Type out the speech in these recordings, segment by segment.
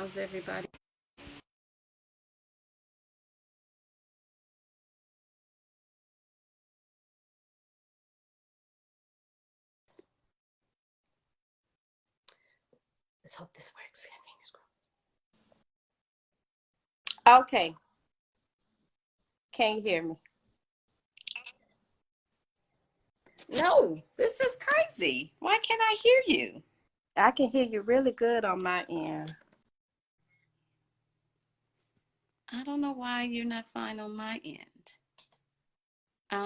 How's everybody? Let's hope this works. Okay. Can you hear me? No, this is crazy. Why can't I hear you? I can hear you really good on my end. I don't know why you're not fine on my end. I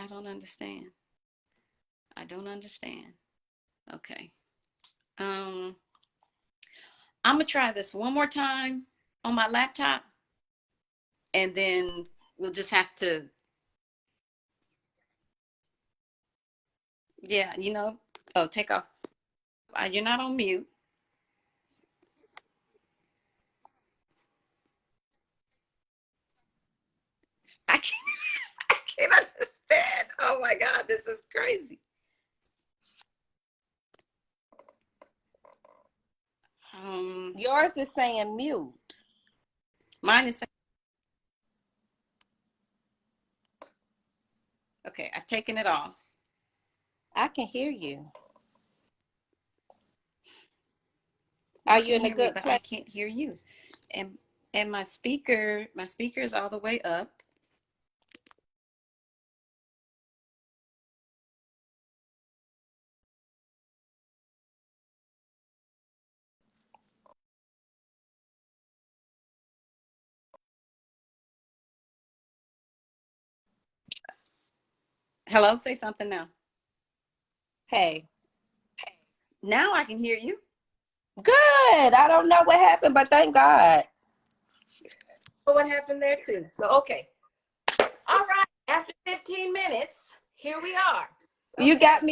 don't understand. I don't understand. Okay. I'm gonna try this one more time on my laptop, and then we'll just have to, yeah, take off. You're not on mute. I can't, I can't understand. Oh my God, this is crazy. Yours is saying mute. Mine is saying, okay, I've taken it off. I can hear you. Are you in a good place? I can't hear you. And my speaker is all the way up. Hello, say something now. Hey. Now I can hear you. Good. I don't know what happened, but thank God. What happened there too? So, okay. All right. After 15 minutes, here we are. Okay. You got me.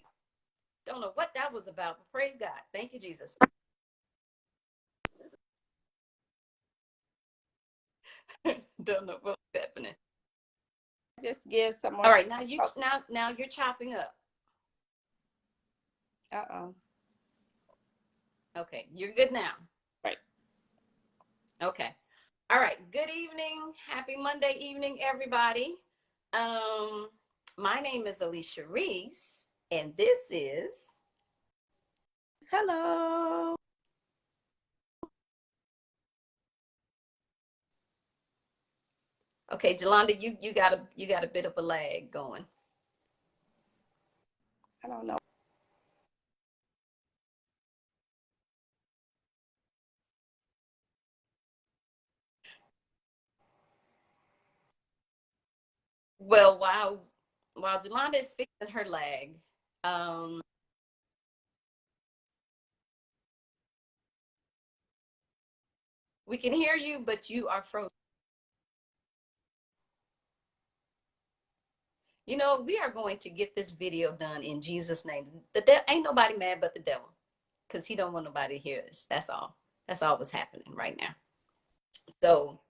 Don't know what that was about, but praise God. Thank you, Jesus. Don't know what's happening. Just give someone. All right, now you're chopping up. Uh-oh. Okay, you're good now. Right. Okay. All right. Good evening. Happy Monday evening, everybody. My name is Alicia Reese, and this is Hello. okay, Jolanda, you got a bit of a lag going. I don't know. Well, while Jolanda is fixing her lag, we can hear you, but you are frozen. We are going to get this video done in Jesus' name. Ain't nobody mad but the devil, because he don't want nobody to hear this. That's all. That's all what's happening right now. So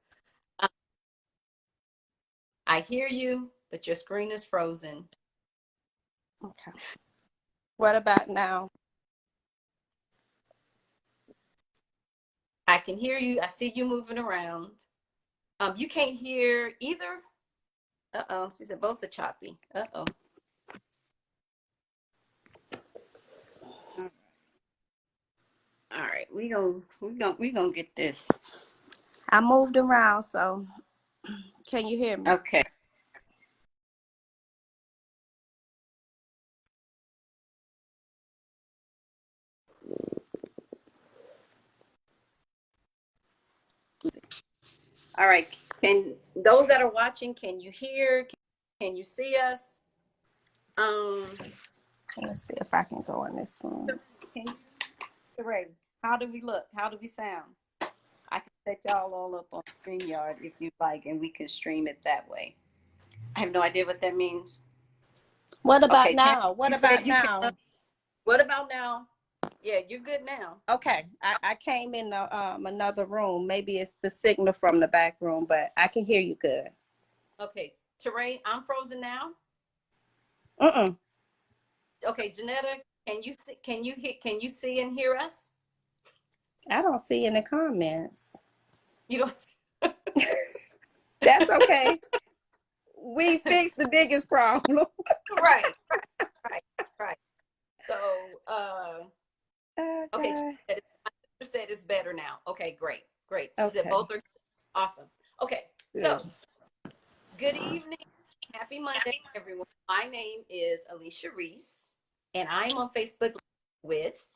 I hear you, but your screen is frozen. Okay. What about now? I can hear you. I see you moving around. You can't hear either. Uh-oh. She said both are choppy. Uh-oh. All right. We gonna get this. I moved around, so can you hear me? Okay. All right. Can those that are watching, can you hear? Can you see us? Let's see if I can go in this room. Ready. How do we look? How do we sound? I can set y'all all up on StreamYard if you like, and we can stream it that way. I have no idea what that means. What about now? What about now? What about now? Yeah, you're good now. Okay, I came in another room. Maybe it's the signal from the back room, but I can hear you good. Okay, Teray, I'm frozen now. Mm-mm. Okay, Janetta, Can you see and hear us? I don't see any comments. You don't. That's okay. We fixed the biggest problem. Right. Right. So, Oh, okay, God. my sister said it's better now. Okay, great. She said Okay. both are awesome. Okay, so Good. good evening. Happy Monday, everyone. My name is Alicia Reese, and I'm on Facebook with.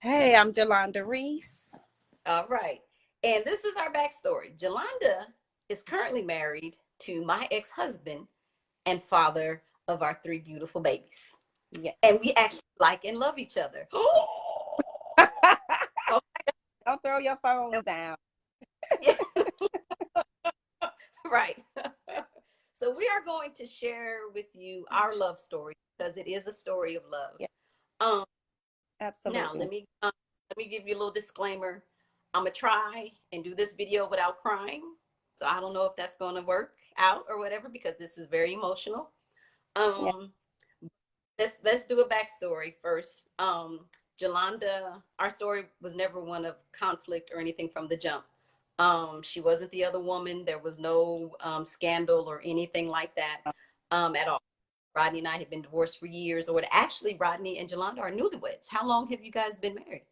Hey, I'm Jolanda Reese. All right. And this is our backstory. Jolanda is currently married to my ex-husband and father of our 3 beautiful babies. Yeah. And we actually like and love each other. Don't throw your phones down. Right. So we are going to share with you our love story because it is a story of love. Yeah. Um, Absolutely. Now let me give you a little disclaimer. I'm gonna try and do this video without crying. So I don't know if that's gonna work out or whatever because this is very emotional. Yeah. Let's do a backstory first. Jolanda, our story was never one of conflict or anything from the jump. She wasn't the other woman. There was no scandal or anything like that at all. Rodney and I had been divorced for years, or actually, Rodney and Jolanda are newlyweds. How long have you guys been married?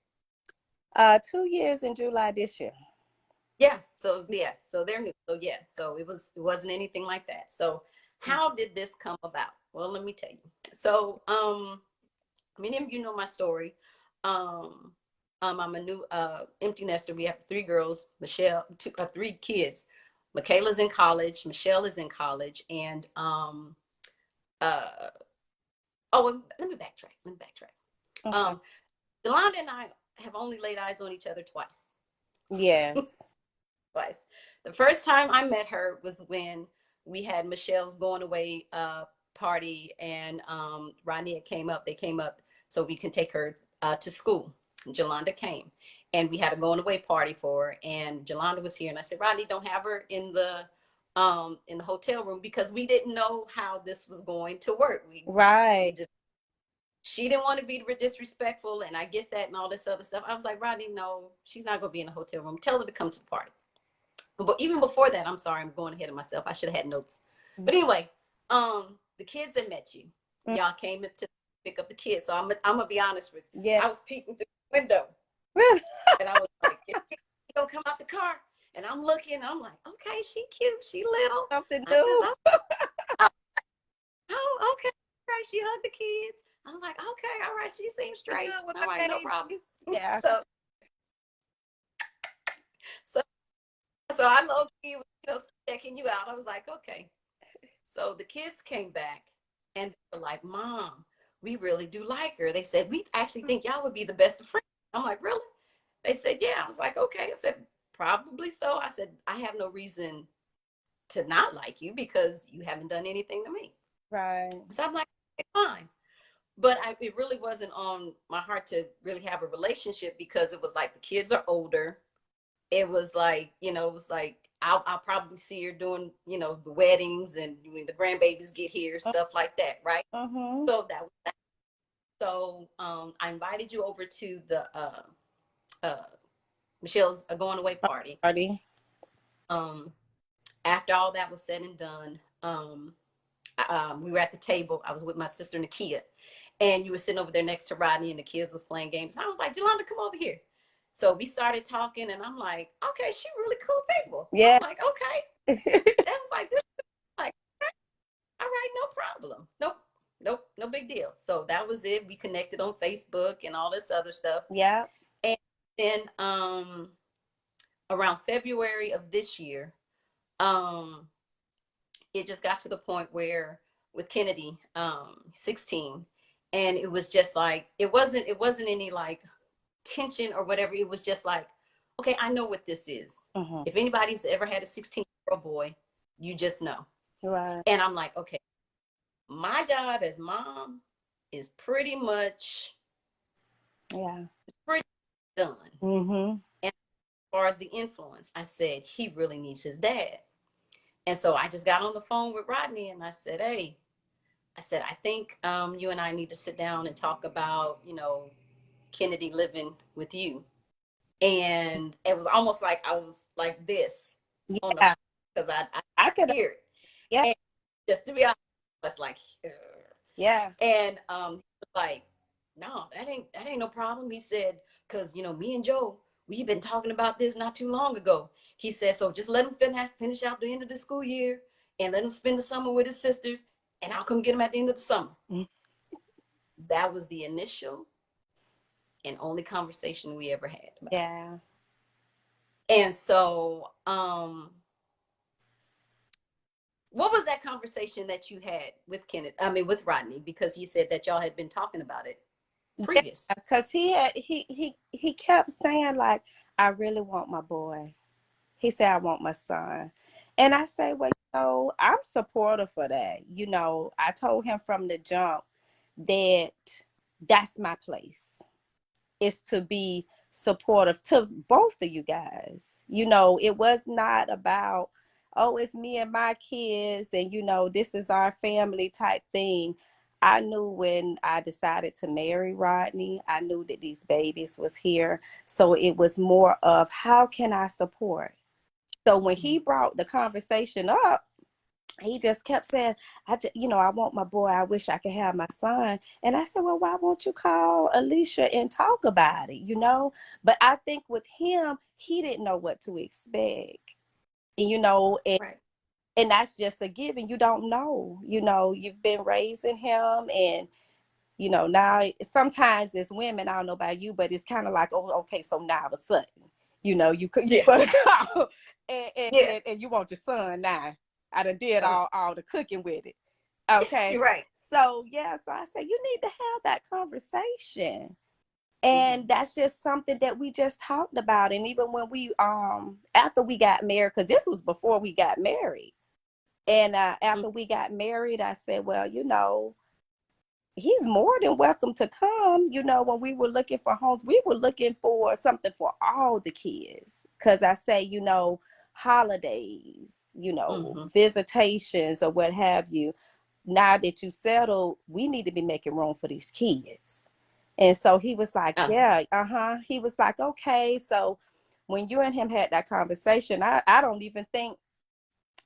2 years in July this year. Yeah. So they're new. So yeah. So it wasn't anything like that. So how did this come about? Well, let me tell you. So many of you know my story. I'm a new empty nester. We have 3 girls, Michelle, 3 kids. Michaela's in college, Michelle is in college, and let me backtrack. Okay. Yolanda and I have only laid eyes on each other twice. Yes. Twice. The first time I met her was when we had Michelle's going away party, and Rodney came up. They came up so we can take her to school. Jolanda came, and we had a going away party for her. And Jolanda was here, and I said, Rodney, don't have her in the hotel room because we didn't know how this was going to work. Right. She didn't want to be disrespectful, and I get that and all this other stuff. I was like, Rodney, no, she's not going to be in the hotel room. Tell her to come to the party. But even before that, I'm sorry, I'm going ahead of myself. I should have had notes. But anyway, the kids that met you, y'all came up to pick up the kids. So I'm gonna be honest with you. Yeah. I was peeking through the window, Really? and I was like, "You gonna come out the car?" And I'm looking. I'm like, "Okay, she cute. She little. Something I new. said, oh, okay. Right." She hugged the kids. I was like, "Okay, all right. She seems straight. All right, no problem." Yeah. So I low key, checking you out. I was like, okay. So the kids came back and they were like, Mom, we really do like her. They said, we actually think y'all would be the best of friends. I'm like, really? They said, yeah. I was like, okay. I said, probably so. I said, I have no reason to not like you because you haven't done anything to me. Right. So I'm like, okay, fine. But it really wasn't on my heart to really have a relationship because it was like the kids are older. It was like, I'll probably see her doing, the weddings and when the grandbabies get here, stuff like that, right? So that was that. So I invited you over to the Michelle's going away party. After all that was said and done, we were at the table. I was with my sister Nakia, and you were sitting over there next to Rodney, and the kids was playing games. And I was like, Jolanda, come over here. So we started talking, and I'm like, okay, she really cool people. Yeah. I'm like, okay. That was like, this like, all right, no problem. Nope, no big deal. So that was it. We connected on Facebook and all this other stuff. Yeah. And then around February of this year, it just got to the point where with Kennedy, 16, and it was just like it wasn't any like tension or whatever. It was just like, okay, I know what this is. If anybody's ever had a 16-year-old boy, you just know. Right. And I'm like, okay, my job as mom is pretty much it's pretty done. And as far as the influence, I said he really needs his dad. And so I just got on the phone with Rodney and I said, hey, I said, I think you and I need to sit down and talk about, Kennedy living with you. And it was almost like I was like this on the Yeah, because I I could. hear it. Yeah, And just to be honest, I was like, ugh. yeah, And he was like, no, that ain't no problem. He said, because me and Joe, we've been talking about this not too long ago. He said, so just let him finish out the end of the school year and let him spend the summer with his sisters, and I'll come get him at the end of the summer. That was the initial and only conversation we ever had about it. yeah. And so, what was that conversation that you had with Kenneth? I mean, with Rodney, because you said that y'all had been talking about it Yeah, previous. because he kept saying like, I really want my boy. He said, I want my son. And I say, well, I'm supportive for that. I told him from the jump that that's my place, is to be supportive to both of you guys. It was not about, oh, it's me and my kids and, this is our family type thing. I knew when I decided to marry Rodney, I knew that these babies was here. So it was more of, how can I support? So when he brought the conversation up, he just kept saying, I want my boy. I wish I could have my son. And I said, well, why won't you call Alicia and talk about it? But I think with him, he didn't know what to expect. And Right. and that's just a given. You don't know. You've been raising him, and now sometimes as women, I don't know about you, but it's kind of like, oh, okay, so now all of a sudden, you Yeah. gonna go and, and, Yeah. and you want your son now. I done did Uh, all the cooking with it. Okay. you're right. So yeah, so I said you need to have that conversation. Mm-hmm. And that's just something that we just talked about. And even when we after we got married, because this was before we got married. And after we got married, I said, well, he's more than welcome to come. When we were looking for homes, we were looking for something for all the kids. Because I say, holidays, Mm-hmm. visitations or what have you. Now that you settled, we need to be making room for these kids. And so he was like, yeah, He was like, okay. So when you and him had that conversation, I don't even think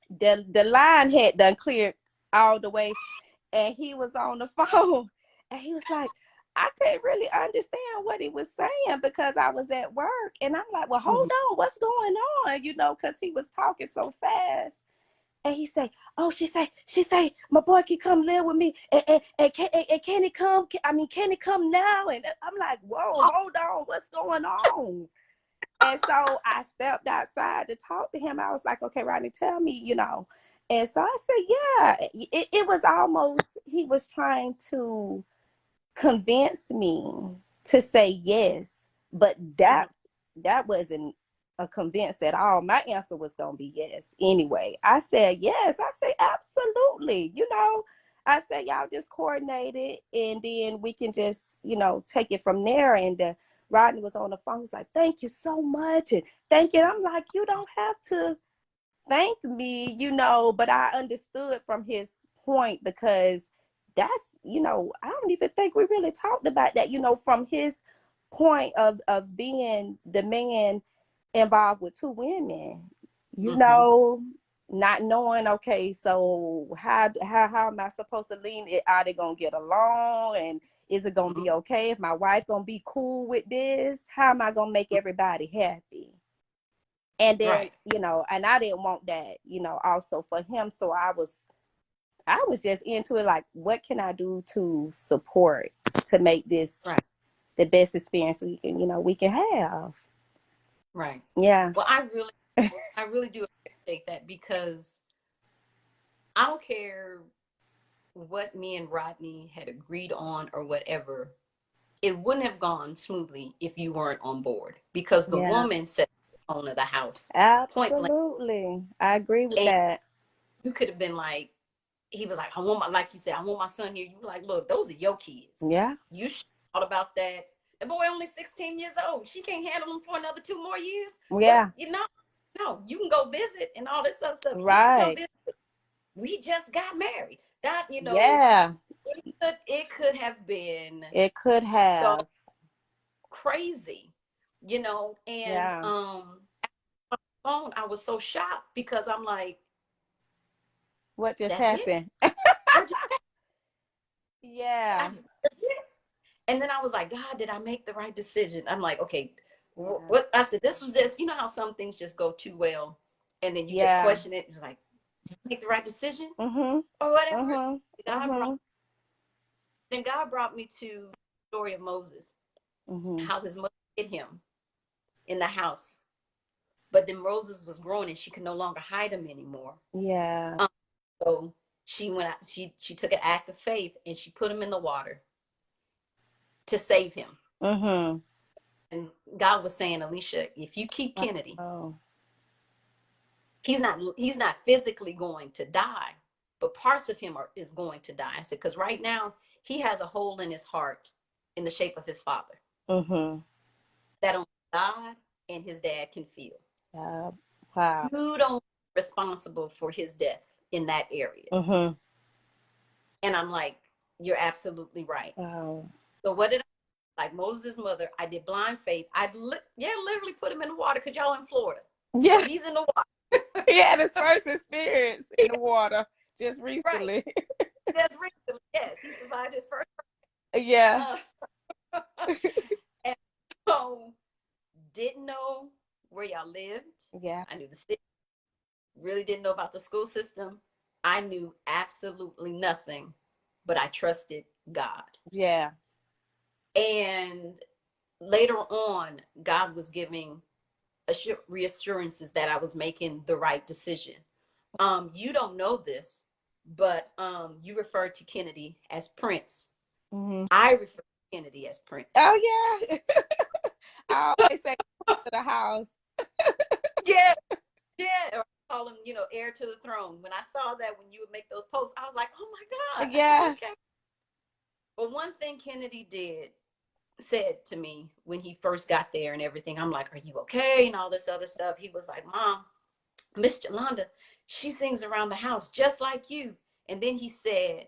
the line had done cleared all the way, and he was on the phone and he was like, I couldn't really understand what he was saying because I was at work. And I'm like, well, hold on, what's going on? Because he was talking so fast. And he say, oh, she say, my boy can come live with me. And can he come? Can he come now? And I'm like, whoa, hold on, what's going on? And so I stepped outside to talk to him. I was like, okay, Rodney, tell me. And so I said, yeah, it was almost, he was trying to convince me to say yes, but that wasn't a convince at all. My answer was going to be yes anyway. I said, yes. I said, absolutely. I said, y'all just coordinate it and then we can just, take it from there. And Rodney was on the phone. He was like, thank you so much. And thank you. I'm like, you don't have to thank me, but I understood from his point because that's, I don't even think we really talked about that, from his point of being the man involved with two women, not knowing, okay, so how am I supposed to lean it? Are they gonna get along? And is it gonna be okay? If my wife gonna be cool with this, how am I gonna make everybody happy? And then, Right. And I didn't want that, also for him. So I was just into it. Like, what can I do to support, to make this Right. the best experience we can have. Right. Yeah. Well, I really do appreciate that because I don't care what me and Rodney had agreed on or whatever. It wouldn't have gone smoothly if you weren't on board because the Yeah. woman set the tone of the house point blank. Absolutely. I agree with And that. you could have been like, he was like, like you said, I want my son here. You were like, look, those are your kids. Yeah. You should have thought about that. The boy only 16 years old. She can't handle him for another 2 more years. But Yeah. no, you can go visit and all this other stuff. He can come Right. visit. We just got married. That, Yeah, it could have been it could so have. crazy, and Yeah. phone, I was so shocked because I'm like, What just that's it? happened? What just Yeah. that's it? And then I was like, God, did I make the right decision? I'm like, okay, Yeah. what I said, this was this, how some things just go too well, and then you just Yeah. question it. It's like, make the right decision Mhm. or whatever. Mhm. God brought Mhm. then God brought me to the story of Moses, Mhm. how his mother hid him in the house, but then Moses was grown and she could no longer hide him anymore. Yeah. So she went out, she took an act of faith and she put him in the water to save him. Mhm. And God was saying, Alicia, if you keep Kennedy, Oh. he's not physically going to die, but parts of him is going to die. I said, because right now he has a hole in his heart in the shape of his father Mhm. that only God and his dad can feel. Yeah. Wow. You don't responsible for his death in that area. Mhm. And I'm like, you're absolutely right. Wow. So what did I, like Moses' mother, I did blind faith. Literally put him in the water because y'all in Florida. So Yeah. he's in the water. He had his first experience in the water just Right. recently. Just recently. Yes, he survived his first. Yeah. And so didn't know where y'all lived. Yeah. I knew the city. Really didn't know about the school system. I knew absolutely nothing, but I trusted God. Yeah. And later on, God was giving reassurances that I was making the right decision. You don't know this, but you refer to Kennedy as Prince. Mhm. I refer to Kennedy as Prince. Oh yeah. I always say to the house. Yeah, yeah. Or call him, heir to the throne. When I saw that, when you would make those posts, I was like, oh my God. I said, Yeah. okay. But one thing Kennedy said to me when he first got there and everything, I'm like, are you okay? And all this other stuff. He was like, Mom, Miss Jolanda, she sings around the house just like you. And then he said,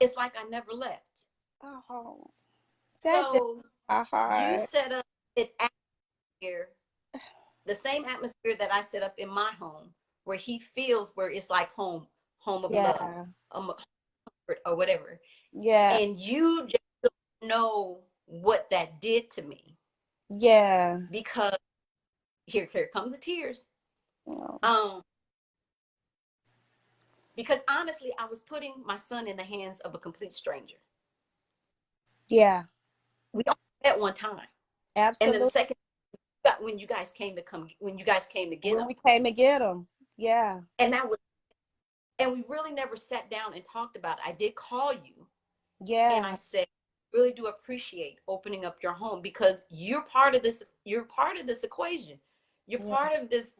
it's like I never left. Oh, that just So my you heart. set up an atmosphere, the same atmosphere that I set up in my home, where he feels where it's like home of love, Yeah. or whatever. Yeah. And you just don't know what that did to me, Yeah. because here comes the tears. Oh. Um, because honestly, I was putting my son in the hands of a complete stranger. Yeah. We only met one time, and then the Absolutely. second, when you guys came to get When him, we came to get them. Yeah. and that was, and we really never sat down and talked about it. I did call you, and I Yeah. said, really do appreciate opening up your home, because you're part of this. You're part of this equation. You're Yeah. part of this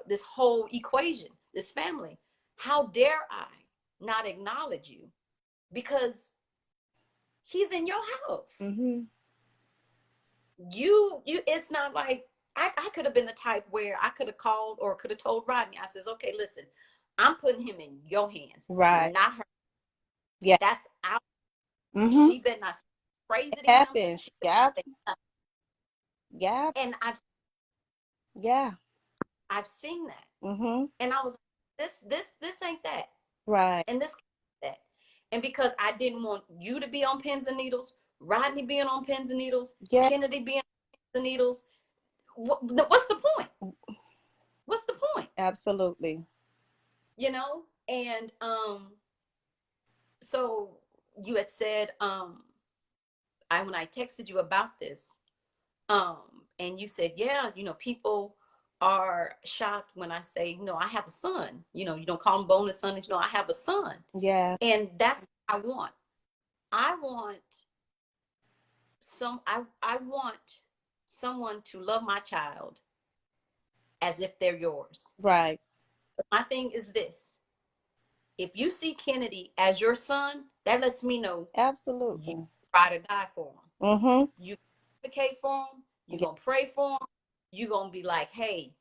this whole equation, this family. How dare I not acknowledge you? Because he's in your house. Mhm. You it's not like I could have been the type where I could have called or could have told Rodney. I says, okay, listen, I'm putting him in your hands, Right. not her. Yeah. That's out. Mhm. She better not say crazy It to him. happens. She Yep. better not say Yep. nothing. And Yeah. I've seen that. Mhm. And I was like, this ain't that. Right. And this that. And because I didn't want you to be on pins and needles, Rodney being on pins and needles, Yeah. Kennedy being on pins and needles, what's the point? What's the point? Absolutely. And so you had said, when I texted you about this, and you said, yeah, people are shocked when I say, I have a son. You don't call him bonus son, I have a son. Yeah. And that's what I want. I want I want someone to love my child as if they're yours. Right. My thing is this: if you see Kennedy as your son, that lets me know you Absolutely. try to die for him. Mhm. You advocate for him. You're Yeah. gonna pray for him. You're gonna be like, hey,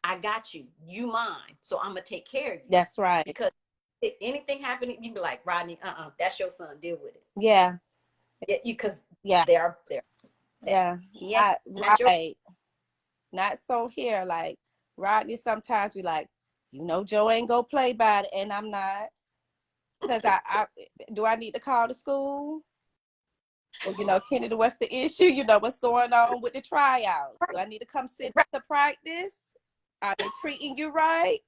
I got you. You mine. So I'm gonna take care of you. That's right. Because anything happening, you be like, Rodney, that's your son. Deal with it. Yeah. Yeah, because Yeah. they're Yeah. yeah, that's your Right. Not so here. Like Rodney, sometimes we like, Joe ain't go play by it, and I'm not. Because I do I need to call the school? Or, Kennedy, what's the issue? What's going on with the tryouts? Do I need to come sit to practice? Are they treating you right?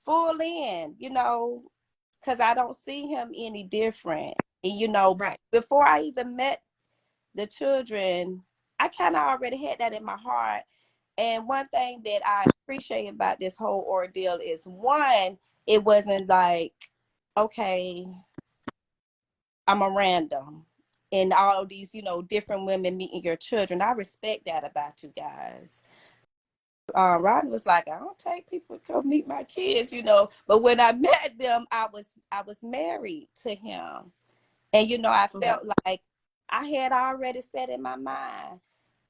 Full in, because I don't see him any different. And, right. before I even met the children, I kind of already had that in my heart. And one thing that I appreciate about this whole ordeal is, one, it wasn't like, okay, I'm a random and all these, different women meeting your children. I respect that about you guys. Rodney was like, I don't take people to come meet my kids, But when I met them, I was married to him. And, I felt like I had already set in my mind,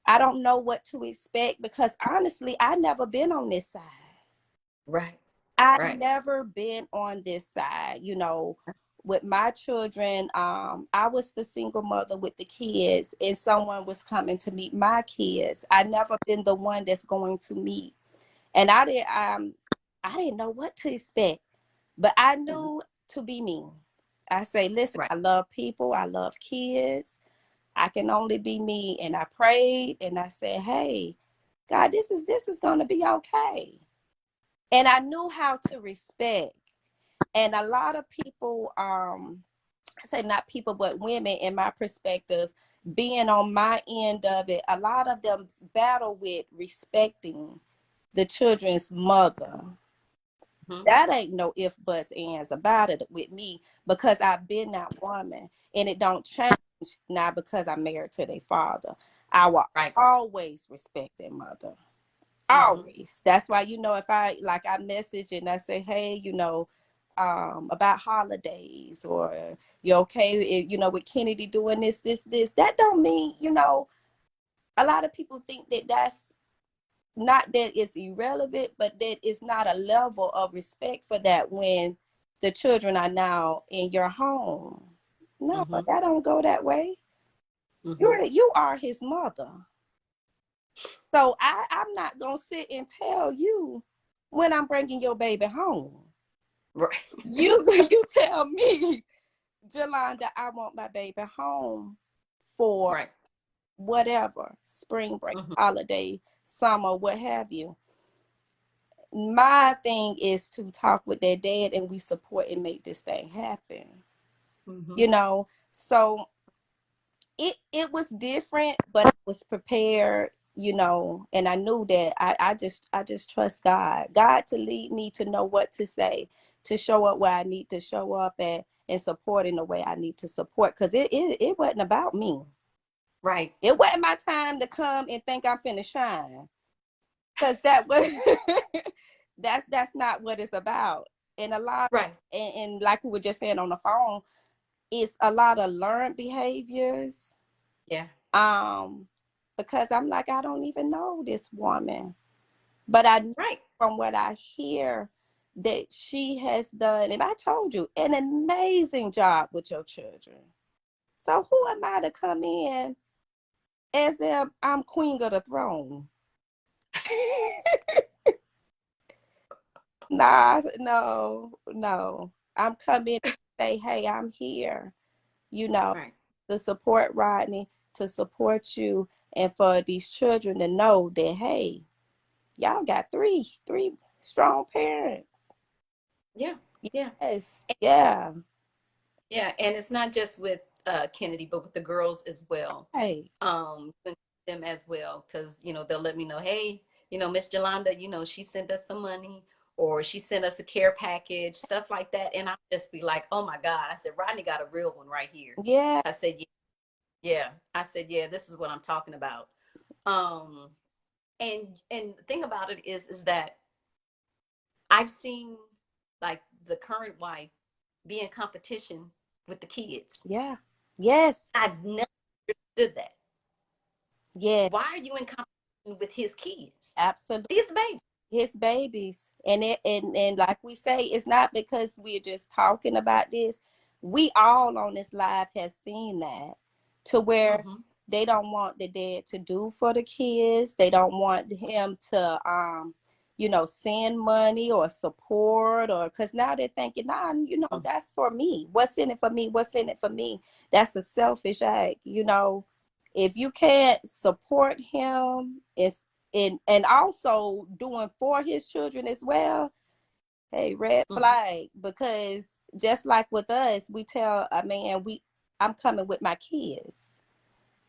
I don't know what to expect, because honestly, I never been on this side. Right. I've never been on this side, with my children. I was the single mother with the kids, and someone was coming to meet my kids. I never been the one that's going to meet. And I didn't know what to expect, but I knew to be me. I say, listen, I love people. I love kids. I can only be me. And I prayed and I said, hey, God, this is going to be okay. And I knew how to respect. And a lot of people, I say not people, but women, in my perspective, being on my end of it, a lot of them battle with respecting the children's mother. That ain't no if, buts, ands about it with me, because I've been that woman, and it don't change now because I'm married to their father. I will always respect their mother. Always. That's why, if I message and I say, hey, about holidays, or you okay if, with Kennedy doing this, that don't mean, a lot of people think that that's not that it's irrelevant, but that it's not a level of respect for that when the children are now in your home. No, that don't go that way. You are his mother. So I'm not going to sit and tell you when I'm bringing your baby home. Right. You tell me, Jolanda, I want my baby home for whatever, spring break, holiday, summer, what have you. My thing is to talk with their dad, and we support and make this thing happen. So it was different, but I was prepared, and I knew that I just trust God to lead me, to know what to say, to show up where I need to show up at, and support in the way I need to support, because it wasn't about me. Right. It wasn't my time to come and think I'm finna shine, because that was that's not what it's about. And a lot and like we were just saying on the phone, it's a lot of learned behaviors. Yeah. Because I'm like, I don't even know this woman, but I know from what I hear that she has done, and I told you, an amazing job with your children. So who am I to come in as if I'm queen of the throne? Nah, no. I'm coming to say, hey, I'm here, to support Rodney, to support you, and for these children to know that, hey, y'all got three strong parents. Yeah. Yeah. Yes. Yeah. Yeah. And it's not just with Kennedy, but with the girls as well. Hey. Them as well, because they'll let me know, hey, Miss Jolanda, she sent us some money, or she sent us a care package, stuff like that, and I'll just be like, oh my God. I said, Rodney got a real one right here. Yeah. I said, yeah. I said, yeah, this is what I'm talking about. And the thing about it is that I've seen, like, the current wife be in competition with the kids. Yeah. Yes. I've never understood that. Yeah. Why are you in competition with his kids? Absolutely. He's a baby. his babies. And like we say, it's not because we're just talking about this. We all on this live has seen that, to where they don't want the dad to do for the kids. They don't want him to send money or support, or because now they're thinking, nah, that's for me. What's in it for me? What's in it for me? That's a selfish act. If you can't support him, and also doing for his children as well, hey, red flag. Because just like with us, we tell a man, I'm coming with my kids.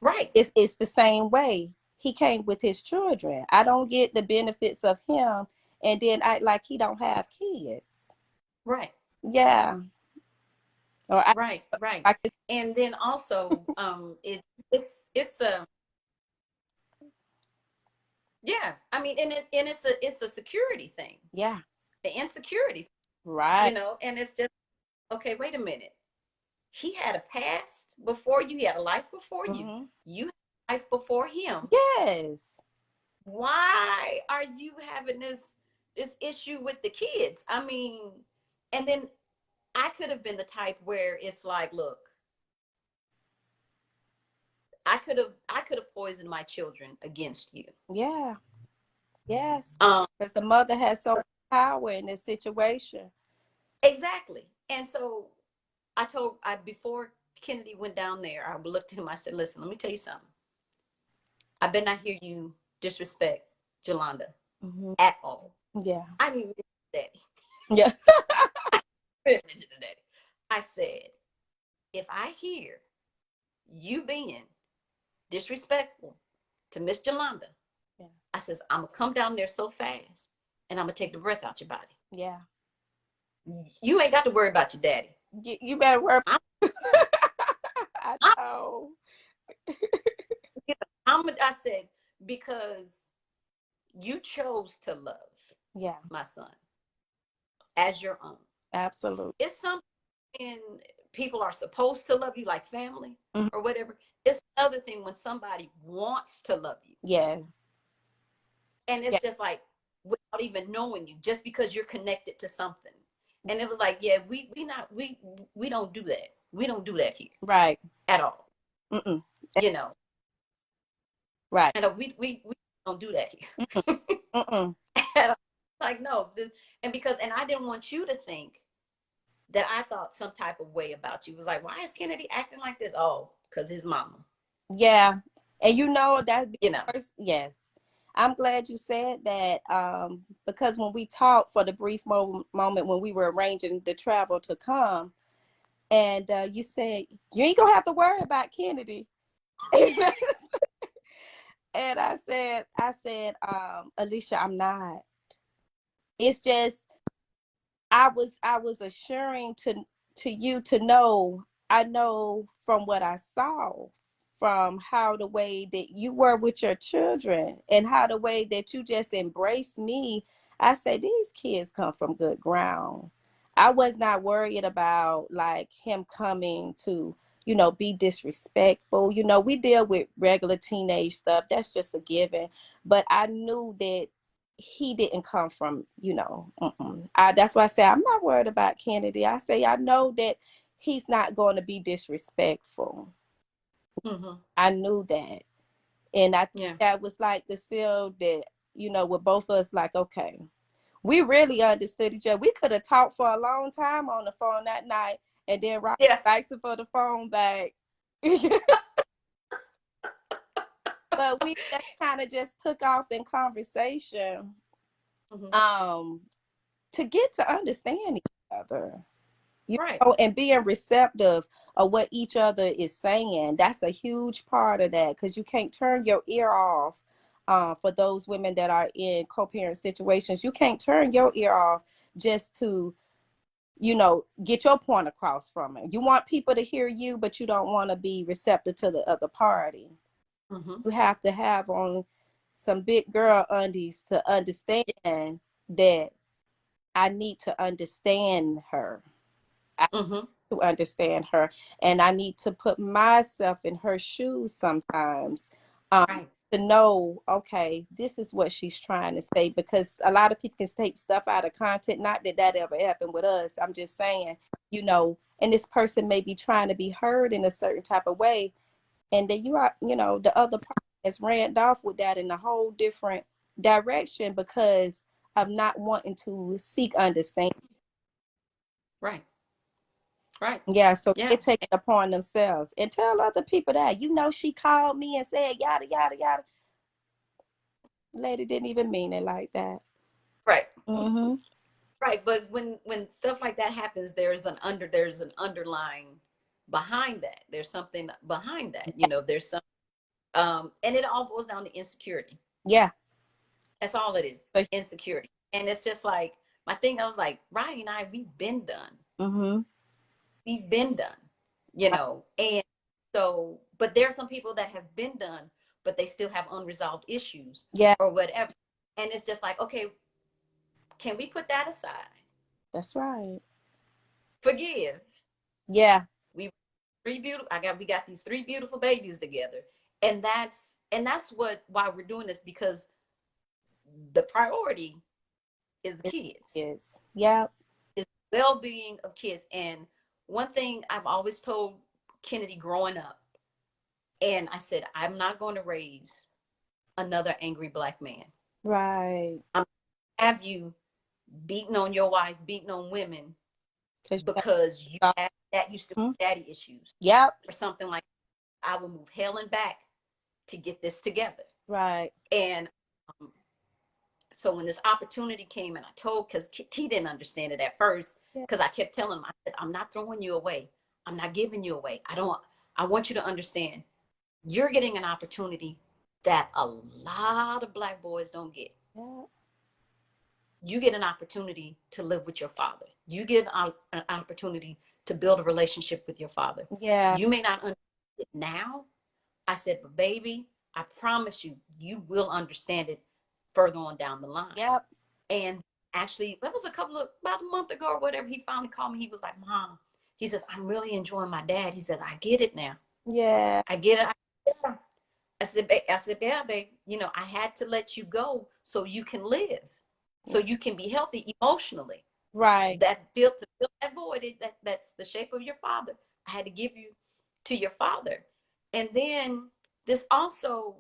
Right. It's the same way. He came with his children. I don't get the benefits of him and then act like he don't have kids. Right. Yeah. Right. And then also, it's a, yeah. I mean, and it's a security thing. Yeah. The insecurity. Right. And it's just, okay, wait a minute. He had a past before you. He had a life before you. You had a life before him. Yes. Why are you having this issue with the kids? I mean, and then I could have been the type where it's like, look, I could have poisoned my children against you. Yeah. Yes. Because the mother has so much power in this situation. Exactly. And so before Kennedy went down there, I looked at him. I said, listen, let me tell you something. I better not hear you disrespect Jolanda at all. Yeah. I didn't mention daddy. Yeah. I didn't mention the daddy. I said, if I hear you being disrespectful to Miss Jolanda, I says, I'm going to come down there so fast and I'm going to take the breath out your body. Yeah. You ain't got to worry about your daddy. You better worry. I know. I said, because you chose to love my son as your own. Absolutely. It's something people are supposed to love you like family or whatever. It's another thing when somebody wants to love you. Yeah. And it's just like, without even knowing you, just because you're connected to something. And it was like, yeah, we don't do that. We don't do that here. Right. At all. Right. And we don't do that here. Like, no. And I didn't want you to think that I thought some type of way about you. It was like, why is Kennedy acting like this? Oh, because his mama. Yeah. And that, yes. I'm glad you said that, because when we talked for the brief moment when we were arranging the travel to come, and you said, you ain't gonna have to worry about Kennedy. And I said, Alicia, I'm not. It's just, I was assuring to you to know, I know from what I saw, from how the way that you were with your children and how the way that you just embraced me. I say, these kids come from good ground. I was not worried about like him coming to, be disrespectful. We deal with regular teenage stuff. That's just a given. But I knew that he didn't come from, that's why I say I'm not worried about Kennedy. I say, I know that he's not going to be disrespectful. I knew that. And I think that was like the seal that, with both of us, like, okay, we really understood each other. We could have talked for a long time on the phone that night, and then thanks for the phone back. But we just kind of just took off in conversation, to get to understand each other. And being receptive of what each other is saying. That's a huge part of that, because you can't turn your ear off. For those women that are in co-parent situations, you can't turn your ear off just to, get your point across from it. You want people to hear you, but you don't want to be receptive to the other party. You have to have on some big girl undies to understand that I need to understand her. To understand her, and I need to put myself in her shoes sometimes, to know, okay, this is what she's trying to say, because a lot of people can take stuff out of content. Not that that ever happened with us. I'm just saying, you know, and this person may be trying to be heard in a certain type of way. And then you are, you know, the other part has ran off with that in a whole different direction because of not wanting to seek understanding. Right. Right. Yeah, so Yeah. they take it upon themselves and tell other people that, you know, she called me and said yada yada yada. Lady didn't even mean it like that. Right. Mm-hmm. Right. But when stuff like that happens, there's an underlying behind that. There's something behind that. You know, there's some and it all boils down to insecurity. Yeah. That's all it is. Insecurity. And it's just like my thing, I was like, Roddy and I, we've been done. Mm-hmm. We've been done, you know. And so, but there are some people that have been done, but they still have unresolved issues, Yeah, or whatever. And it's just like, okay, can we put that aside? that's right. Forgive. Yeah. We we got these 3 beautiful babies together. And that's why we're doing this, because the priority is the kids. Yes. Yeah. Is well-being of kids. And one thing I've always told Kennedy growing up, and I said, I'm not going to raise another angry Black man. Right. I'm gonna have you beating on your wife, beating on women, because you have that used to be daddy issues. Yep. Or something like that. I will move hell and back to get this together. Right. And so when this opportunity came, and I told, because he didn't understand it at first, because I kept telling him, I said, I'm not throwing you away. I'm not giving you away. I want you to understand, you're getting an opportunity that a lot of Black boys don't get. Yeah. You get an opportunity to live with your father. You get an opportunity to build a relationship with your father. Yeah. You may not understand it now. I said, but baby, I promise you, you will understand it further on down the line. Yep. And actually, that was about a month ago or whatever, he finally called me. He was like, Mom, he said, I'm really enjoying my dad. He said, I get it now. Yeah. I get it. I said, yeah, babe, you know, I had to let you go so you can live, so you can be healthy emotionally. Right. To build that void, that's the shape of your father. I had to give you to your father. And then this also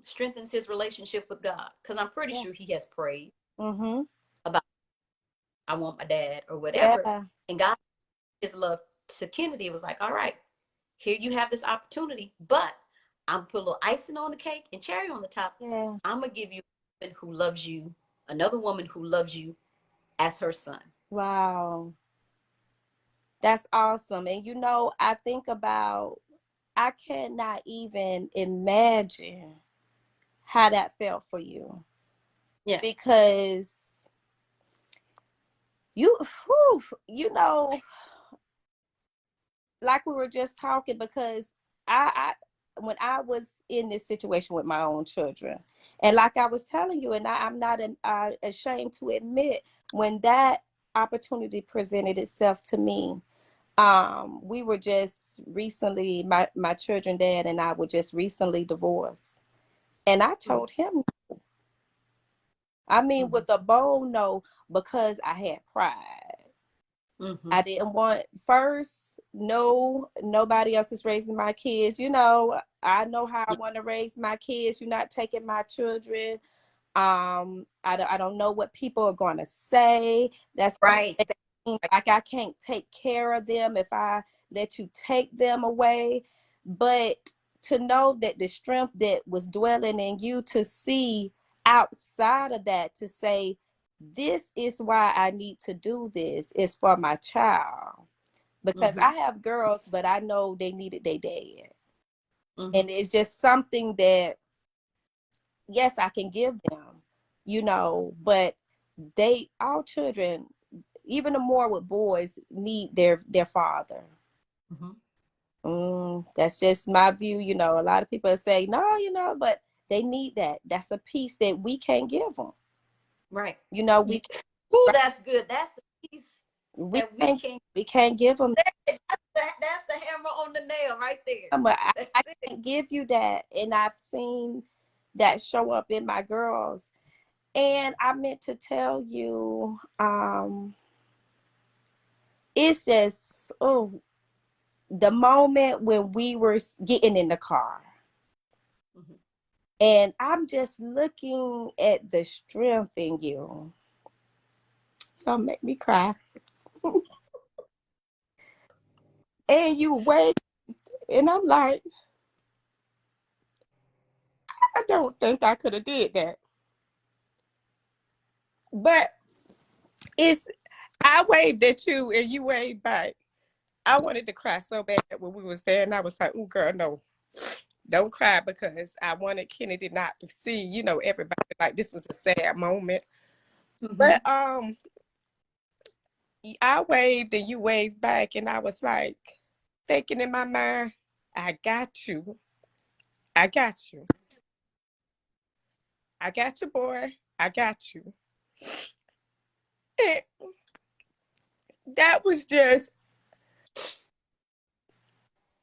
strengthens his relationship with God, because I'm pretty sure he has prayed about, I want my dad or whatever. Yeah. And God, his love to Kennedy, was like, all right, here you have this opportunity, but I'm put a little icing on the cake and cherry on the top. Yeah. I'm gonna give you a woman who loves you, another woman who loves you as her son. Wow. That's awesome. And you know, I think about, I cannot even imagine how that felt for you. Yeah. Because you know, like we were just talking, because I when I was in this situation with my own children, and like I was telling you, and I'm not ashamed to admit, when that opportunity presented itself to me, we were just recently, my children dad and I were just recently divorced, and I told him, I mean, with a bold no, because I had pride. I didn't want, first, no, nobody else is raising my kids. You know, I know how I want to raise my kids. You're not taking my children. I don't know what people are going to say. That's right. Like I can't take care of them if I let you take them away. But to know that the strength that was dwelling in you, to see outside of that, to say, this is why I need to do this, is for my child. Because I have girls, but I know they needed their dad. And it's just something that, yes, I can give them, you know, but all children, even the more with boys, need their father. That's just my view. You know, a lot of people say, no, you know, but they need that. That's a piece that we can't give them. Right. You know, Ooh, that's good. That's the piece we that we can't give them. That's the hammer on the nail right there. I can't give you that. And I've seen that show up in my girls. And I meant to tell you, it's just, oh, the moment when we were getting in the car. Mhm. And I'm just looking at the strength in you. Don't make me cry. And you wait, and I'm like, I don't think I could have did that. But it's, I waved at you and you waved back. I wanted to cry so bad when we was there, and I was like, "Oh, girl, no, don't cry," because I wanted Kennedy not to see, everybody like this was a sad moment. Mhm. But I waved and you waved back, and I was like thinking in my mind, "I got you, I got you, I got you, boy, I got you." And that was just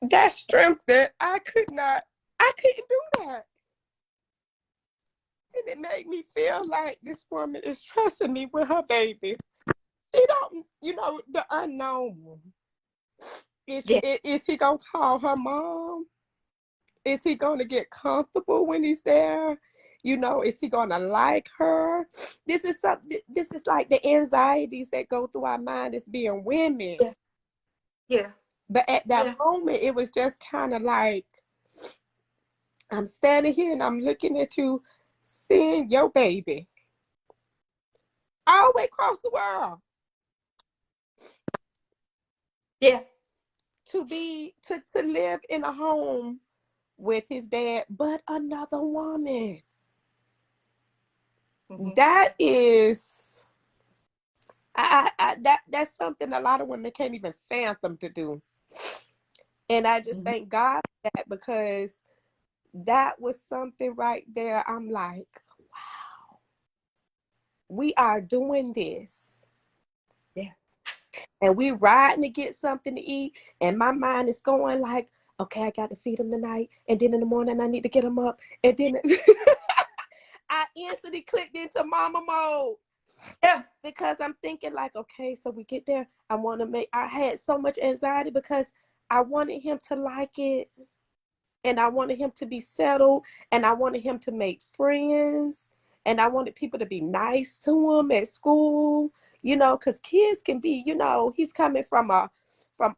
that strength that I couldn't do that. And it made me feel like this woman is trusting me with her baby. She don't, the unknown. Yeah. Is he gonna call her mom? Is he gonna get comfortable when he's there? Is he gonna like her? This is something. This is like the anxieties that go through our mind as being women. Yeah. Yeah. But at that Yeah. moment, it was just kind of like I'm standing here and I'm looking at you, seeing your baby all the way across the world. Yeah. To live in a home with his dad, but another woman. Mhm. That is, that's something a lot of women can't even fathom to do. And I just Mhm. thank God for that, because that was something right there. I'm like, wow, we are doing this. Yeah. And we riding to get something to eat. And my mind is going like, okay, I got to feed him tonight. And then in the morning, I need to get him up. And then I instantly clicked into mama mode. Yeah. Because I'm thinking like, okay, so we get there. I had so much anxiety because I wanted him to like it, and I wanted him to be settled, and I wanted him to make friends, and I wanted people to be nice to him at school, because kids can be, he's coming from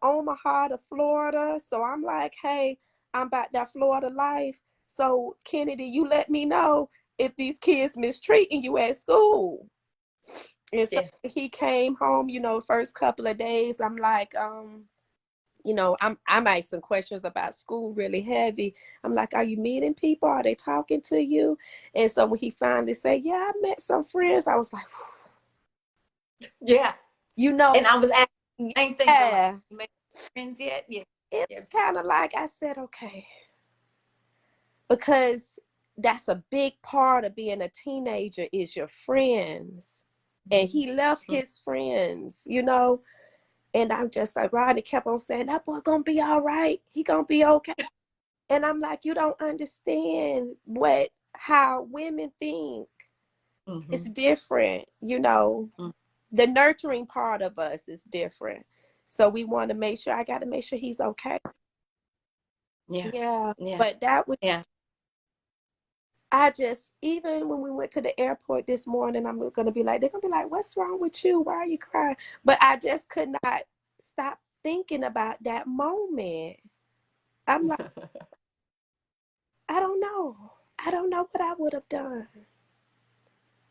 Omaha to Florida. So I'm like, hey, I'm about that Florida life. So Kennedy, you let me know if these kids mistreating you at school. And so Yeah. he came home, first couple of days, I'm like, I'm asking questions about school really heavy. I'm like, are you meeting people? Are they talking to you? And so when he finally said, yeah, I met some friends, I was like, Yeah. you know, And I was asking the same thing. I'm like, yeah, you made friends yet? Yeah. it Yeah. was kind of like I said, okay, because that's a big part of being a teenager is your friends. And Mhm. he left Mhm. his friends. And I'm just like, Rodney kept on saying, that boy gonna be all right. He gonna be okay. And I'm like, you don't understand how women think. It's Mhm. different. Mhm. The nurturing part of us is different. So we want to make sure, I got to make sure he's okay. Yeah. Yeah. Yeah. But that was, Yeah. even when we went to the airport this morning, I'm going to be like, they're going to be like, what's wrong with you? Why are you crying? But I just could not stop thinking about that moment. I'm like, I don't know. I don't know what I would have done.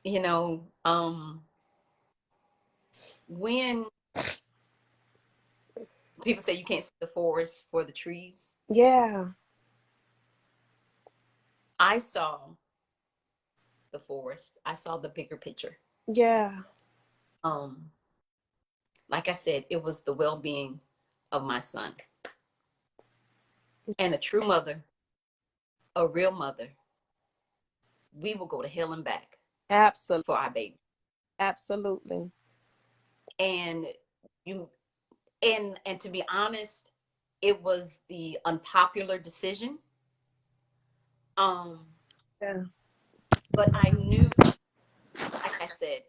You know, when people say you can't see the forest for the trees, Yeah. I saw the forest. I saw the bigger picture. Yeah. Um, like I said, it was the well-being of my son. And a true mother, a real mother, we will go to hell and back Absolutely. for our baby. Absolutely. And you and to be honest, it was the unpopular decision. Um, Yeah. But I knew, like I said,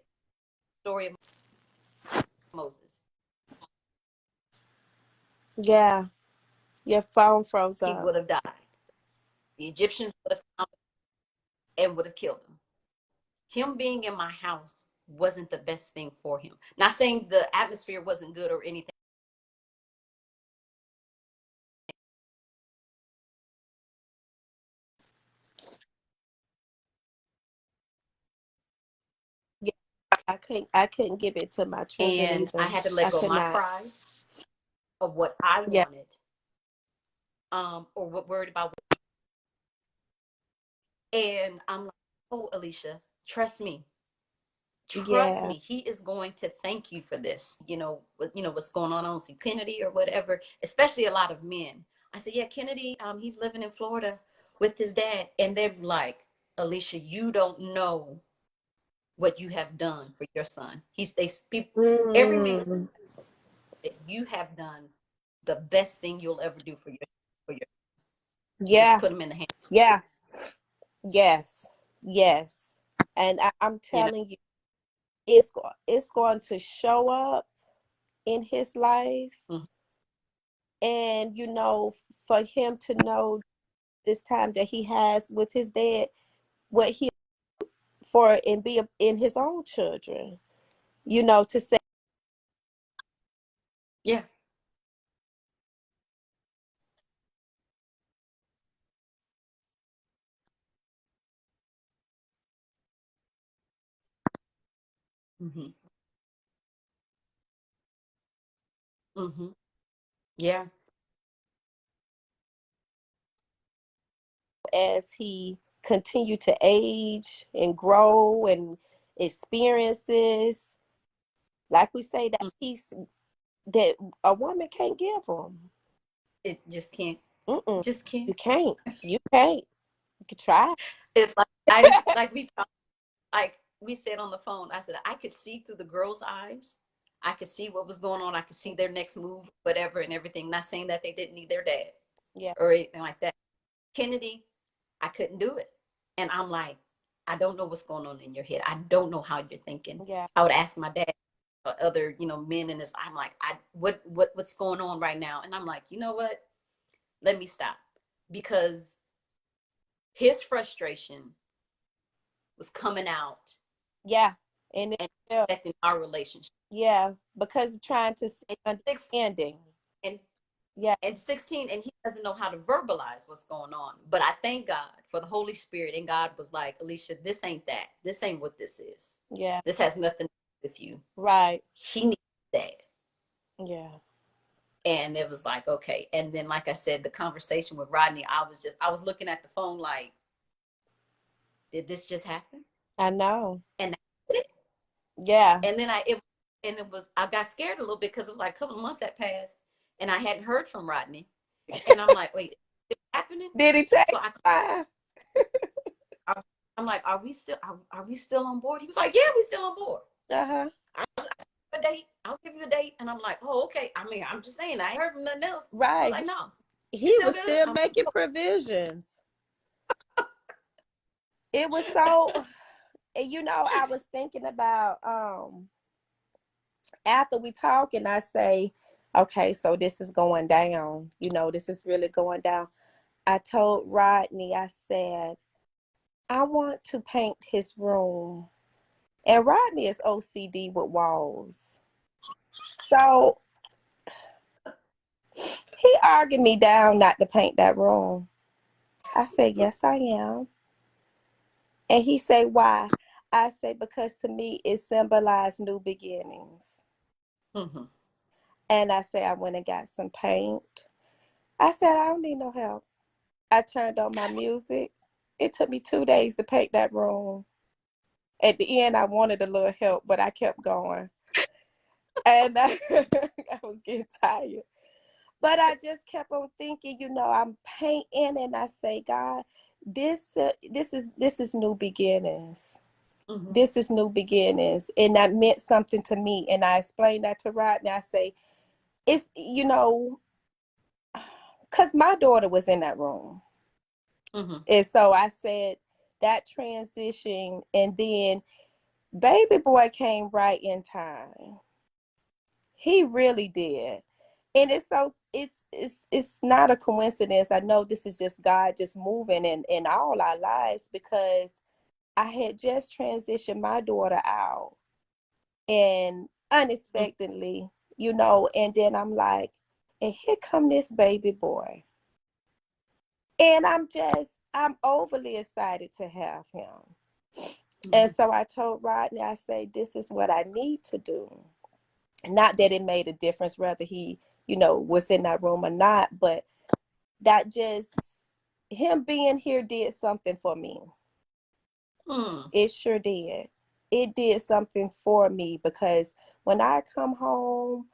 story of Moses. Yeah. Your phone froze He up. would have died. The Egyptians would have found him and would have killed him. Him being in my house wasn't the best thing for him. Not saying the atmosphere wasn't good or anything. Yeah. I couldn't give it to my children And I either. had to let I go of could my not. pride of what I Yeah. wanted, or what worried about. And I'm like, oh, Alicia, trust me. Trust Yeah. me, he is going to thank you for this. What's going on see Kennedy or whatever, especially a lot of men. I said, yeah, Kennedy, he's living in Florida with his dad. And they're like, Alicia, you don't know what you have done for your son. Every man Mm. that you have done the best thing you'll ever do for your just Yeah. put him in the hand. Yeah. Yes. Yes. And I'm You know, telling you, it's going to show up in his life. mm-hmm. And for him to know this time that he has with his dad, what he for and be in his own children, to say, Yeah. Mm-hmm. Mm-hmm. Yeah. as he continue to age and grow and experiences, like we say, that peace that a woman can't give him. It just can't. Mm-mm. Just You can't. can't. You can't. You can try. It's like I like we said on the phone. I said I could see through the girls' eyes. I could see what was going on. I could see their next move, whatever, and everything. Not saying that they didn't need their dad Yeah. or anything like that. Kennedy, I couldn't do it, and I'm like, I don't know what's going on in your head. I don't know how you're thinking. Yeah. I would ask my dad, other men in this. I'm like, what's going on right now? And I'm like, you know what? Let me stop, because his frustration was coming out Yeah. And and yeah, affecting our relationship. yeah, because trying to see And 16, understanding. and, Yeah. and 16, and he doesn't know how to verbalize what's going on. But I thank God for the Holy Spirit. And God was like, Alicia, this ain't that. This ain't what this is. Yeah. This has nothing to do with you. Right. He needs that. Yeah. And it was like, okay. And then, like I said, the conversation with Rodney, I was looking at the phone like, did this just happen? I know. And that's it. Yeah. And then I got scared a little bit because it was like a couple of months had passed and I hadn't heard from Rodney. And I'm like, wait, is it happening? Did he change So I'm like, are we still on board? He was like, yeah, we still on board. Uh-huh. I'll give you a date. And I'm like, oh, okay. I mean, I'm just saying, I ain't heard from nothing else. I was Right. like, no, you He still was good? still I'm making like, provisions. It was so, I was thinking about after we talk and I say, okay, so this is going down. This is really going down. I told Rodney, I said, I want to paint his room. And Rodney is OCD with walls. So he argued me down not to paint that room. I said, yes, I am. And he said, why? I said, because to me, it symbolized new beginnings. mm-hmm. And I said, I went and got some paint. I said, I don't need no help. I turned on my music. It took me 2 days to paint that room. At the end, I wanted a little help, but I kept going. And I was getting tired. But I just kept on thinking, I'm painting, and I say, God, this is new beginnings. Mm-hmm. This is new beginnings, and that meant something to me. And I explained that to Rodney. I say, it's because my daughter was in that room, Mm-hmm. and so I said that transition, and then baby boy came right in time. He really did. And it's not a coincidence. I know this is just God just moving in all our lives, because I had just transitioned my daughter out, and unexpectedly, and then I'm like, and here come this baby boy. And I'm overly excited to have him. And so I told Rodney, I say, this is what I need to do. Not that it made a difference whether he, was in that room or not, but that just, him being here did something for me. It sure did. It did something for me, because when I come home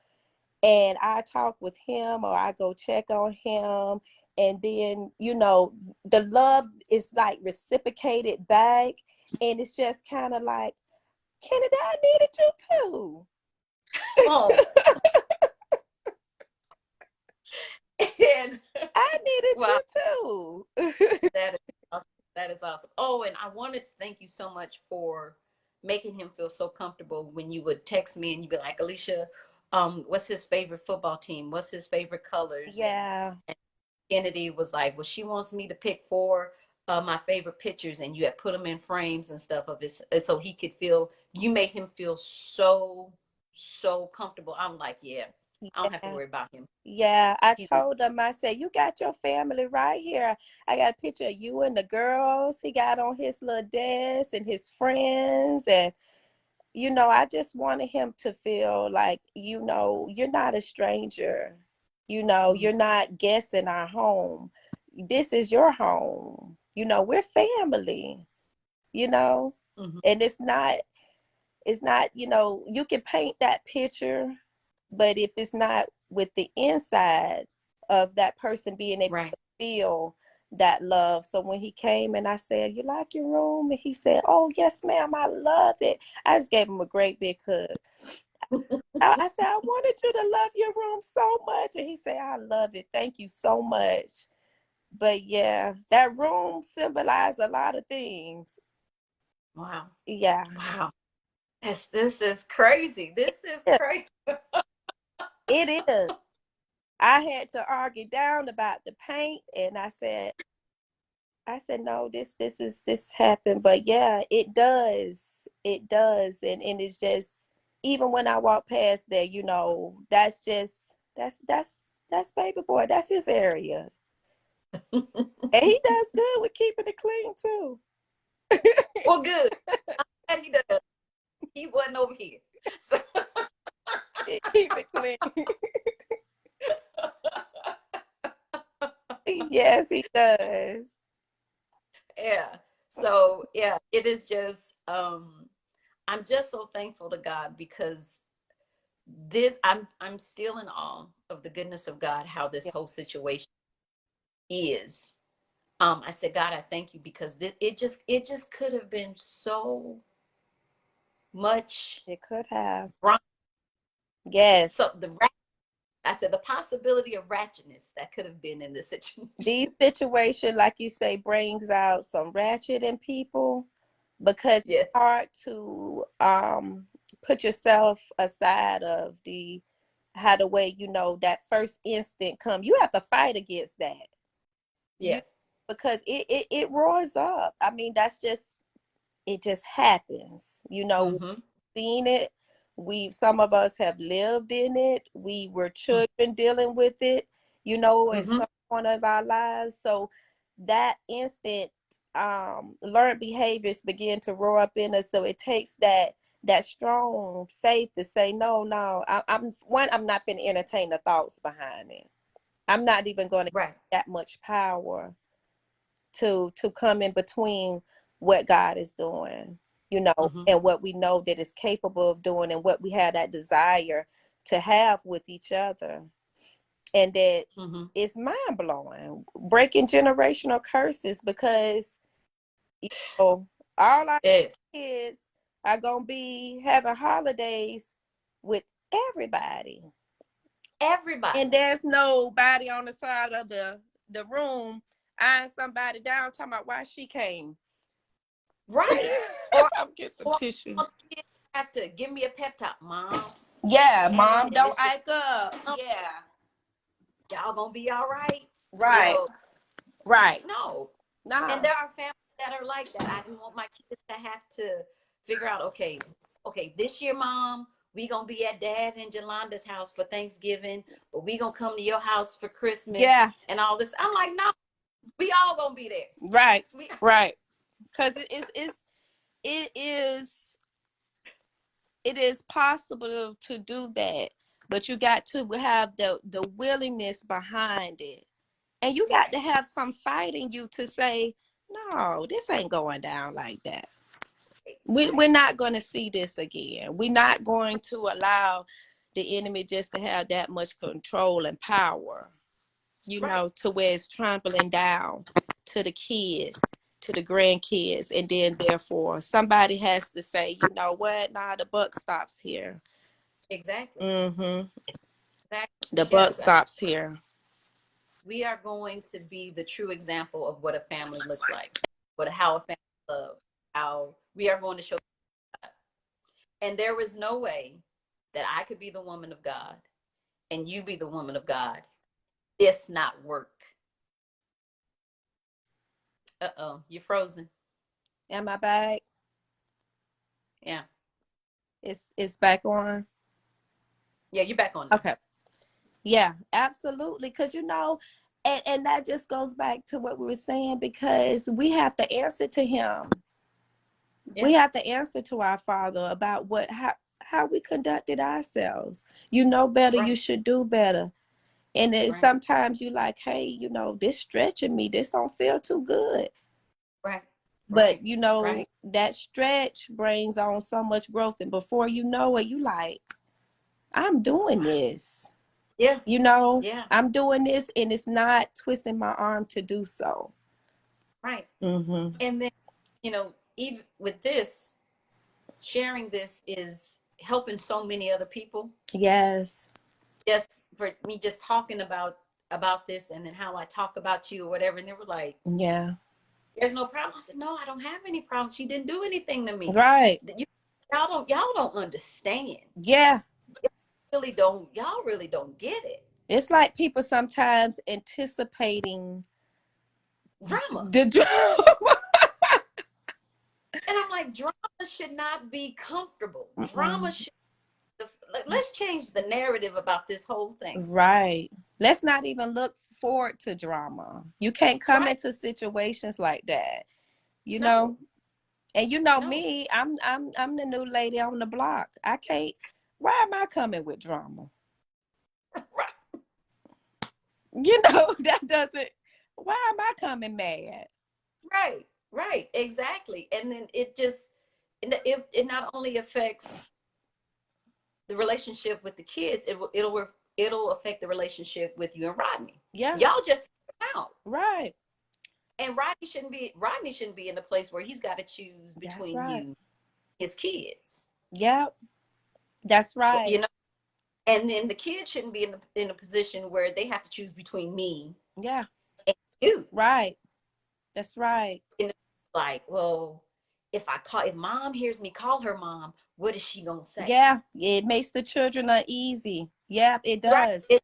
and I talk with him or I go check on him, and then, the love is like reciprocated back. And it's just kind of like, Kennedy, I needed you too. Oh. And I needed wow. you too. That is awesome. That is awesome. Oh, and I wanted to thank you so much for making him feel so comfortable when you would text me and you'd be like, Alicia, what's his favorite football team? What's his favorite colors? Yeah. And Kennedy was like, well, she wants me to pick 4 my favorite pictures, and you had put them in frames and stuff of his, so he could feel, you made him feel so, so comfortable. I'm like, yeah, I don't have to Yeah. worry about him. Yeah, I He's told him, I said, you got your family right here. I got a picture of you and the girls he got on his little desk and his friends. And, I just wanted him to feel like, you're not a stranger. You're not guessing our home. This is your home. We're family, Mhm. and it's not, you can paint that picture, but if it's not with the inside of that person being able Right. to feel that love. So when he came and I said, you like your room? And he said, oh, yes, ma'am, I love it. I just gave him a great big hug. I said, I wanted you to love your room so much. And he said, I love it. Thank you so much. But yeah, that room symbolized a lot of things. Wow. Yeah. Wow. This is crazy. This is Yeah, crazy. it is. I had to argue down about the paint, and I said, no, this happened. But yeah, it does. It does. And it's just, even when I walk past there, that's just, that's baby boy. That's his area. And he does good with keeping it clean too. Well, good. And he does. He wasn't over here. So Keep it clean. Yes, he does. yeah. So yeah, it is just I'm just so thankful to God, because I'm still in awe of the goodness of God, how this Yeah, whole situation is. I said, God, I thank you, because it just could have been so much it could have. wrong. Yes. So I said the possibility of ratchetness that could have been in this situation. These situations, like you say, brings out some ratchet in people, because it's Yes. hard to put yourself aside of the way, that first instant come. You have to fight against that. You Yeah. Because it roars up. I mean, it just happens. Mm-hmm. Seen it. Some of us have lived in it. We were children dealing with it, in Mm-hmm. some point of our lives. So that instant learned behaviors begin to roar up in us. So it takes that strong faith to say, no, I'm not going to entertain the thoughts behind it. I'm not even going to Right. that much power to come in between what God is doing, Mm-hmm. and what we know that is capable of doing, and what we have that desire to have with each other. And that Mm-hmm. it's mind blowing, breaking generational curses, because all our Yes. kids are going to be having holidays with everybody. Everybody. And there's nobody on the side of the room eyeing somebody down talking about why she came. Right. Or, I'm getting some or tissue. kids have to give me a pep talk, Mom, Yeah, Dad, Mom, and don't this just, act up. Yeah. y'all gonna be all right. Right. Right. No. And No. there are families that are like that. I didn't want my kids to have to figure out, okay, this year, Mom, we gonna be at Dad and Jolanda's house for Thanksgiving, but we gonna come to your house for Christmas Yeah. and all this. I'm like, no, we all gonna be there. Right. Right. Because it is possible to do that, but you got to have the willingness behind it, and you got to have some fight in you to say, no, this ain't going down like that. We're not going to see this again. We're not going to allow the enemy just to have that much control and power, to where it's trampling down to the kids, to the grandkids. And then therefore somebody has to say, you know what? Nah, the buck stops here. Exactly. Mm-hmm. Exactly. The buck stops here. We are going to be the true example of what a family looks like, how a family loves, how we are going to show. And there is no way that I could be the woman of God and you be the woman of God. This not work. Uh-oh, you're frozen. Am I back? Yeah. It's back on. Yeah, you're back on now. Okay. Yeah, absolutely. Because and that just goes back to what we were saying, because we have to answer to him. Yeah. We have to answer to our Father about how we conducted ourselves. You know better, right. You should do better. And then right. Sometimes you like, hey, this stretching me, this don't feel too good. Right. But right. That stretch brings on so much growth, and before you know it, you like, I'm doing this. Yeah. Yeah. I'm doing this, and it's not twisting my arm to do so. Right. Mm-hmm. And then, even with this, sharing this is helping so many other people. Yes. Just for me, just talking about this, and then how I talk about you or whatever. And they were like, yeah, there's no problem. I said, no, I don't have any problems. She didn't do anything to me. Right. Y'all don't understand. Yeah. Y'all really don't get it. It's like people sometimes anticipating drama. The drama. And I'm like, drama should not be comfortable. Drama should. Let's change the narrative about this whole thing. Right. Let's not even look forward to drama. You can't come into situations like that. And me, I'm the new lady on the block. I can't. Why am I coming with drama? Right. That doesn't. Why am I coming mad? Right. Exactly. And then it not only affects the relationship with the kids, it'll affect the relationship with you and Rodney. Yeah. Y'all just out. Right. And Rodney shouldn't be in the place where he's got to choose between you and his kids. Yep. That's right. And then the kids shouldn't be in a position where they have to choose between me. Yeah. And you. Right. That's right. Like, well, if mom hears me call her mom, what is she gonna say? Yeah, it makes the children uneasy. Yeah, it does. Right.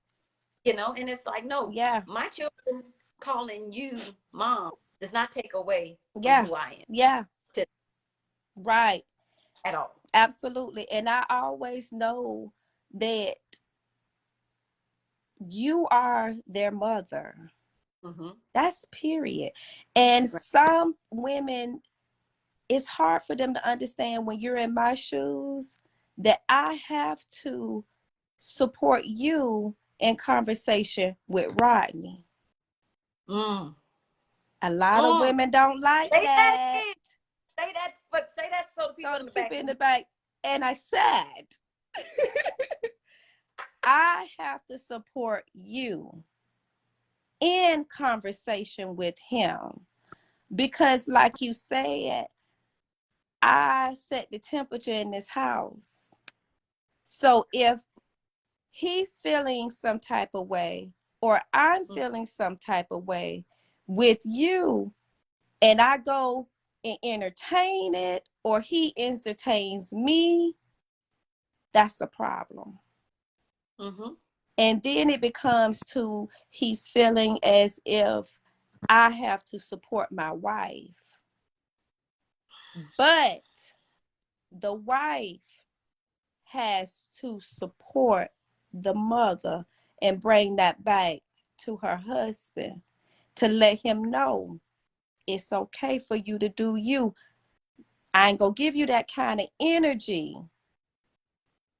And it's like, no, yeah, my children calling you mom does not take away from who I am. Yeah. Right. At all. Absolutely. And I always know that you are their mother. Mm-hmm. That's period. And some women, it's hard for them to understand when you're in my shoes that I have to support you in conversation with Rodney. A lot of women don't like that. Say that so the people in the back. And I said, I have to support you in conversation with him, because like you said, I set the temperature in this house. So if he's feeling some type of way, or I'm feeling some type of way with you, and I go and entertain it, or he entertains me, that's a problem. And then it becomes to he's feeling as if I have to support my wife. But the wife has to support the mother and bring that back to her husband to let him know it's okay for you to do you. I ain't gonna give you that kind of energy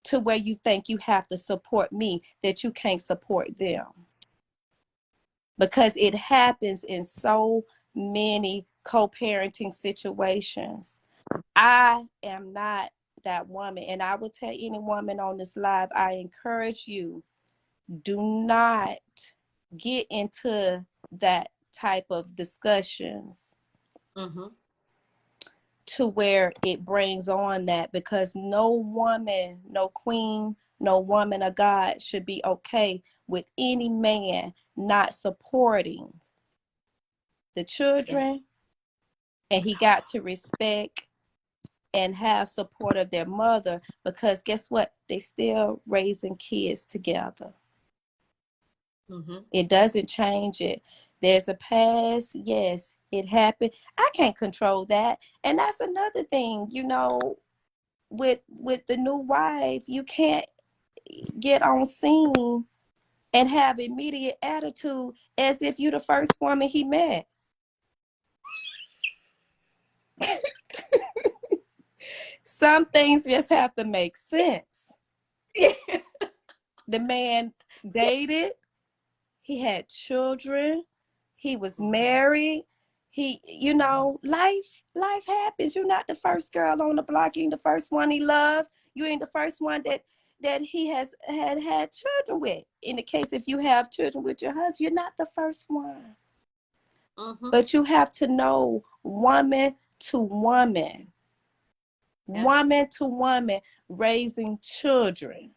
to where you think you have to support me, that you can't support them. Because it happens in so many co-parenting situations. I am not that woman, and I would tell any woman on this live, I encourage you, do not get into that type of discussions to where it brings on that, because no woman, no queen, no woman of God should be okay with any man not supporting the children. And he got to respect and have support of their mother, because guess what? They still raising kids together. It doesn't change it. There's a past, yes, it happened. I can't control that. And that's another thing, you know, with the new wife, you can't get on scene and have immediate attitude as if you're the first woman he met. Some things just have to make sense. The man dated, he had children, he was married. He, you know, life happens. You're not the first girl on the block. You ain't the first one he loved. You ain't the first one that he has had children with. In the case if you have children with your husband, you're not the first one. But you have to know woman to woman, woman to woman, raising children.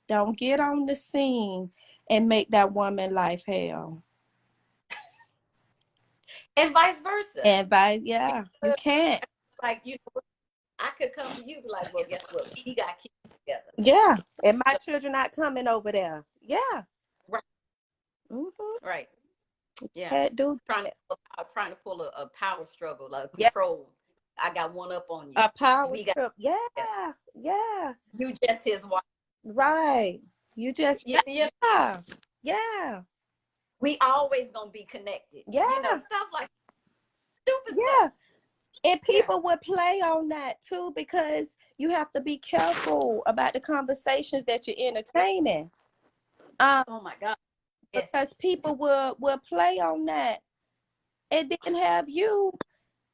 Don't get on the scene and make that woman life hell. And vice versa. And yeah, you can't. Like, you know, I could come to you like, well, guess what? We got kids together. Yeah, and my children not coming over there. Yeah. Right. Right. Yeah. Can't do trying to pull a power struggle, like control. I got one up on you. A power struggle. Yeah. Yeah. You just his wife. Right. You just yeah. We always gonna be connected. Yeah. You know, stuff like stupid stuff. Yeah. And people would play on that too, because you have to be careful about the conversations that you're entertaining. Oh my God. Yes. Because people will play on that and then have you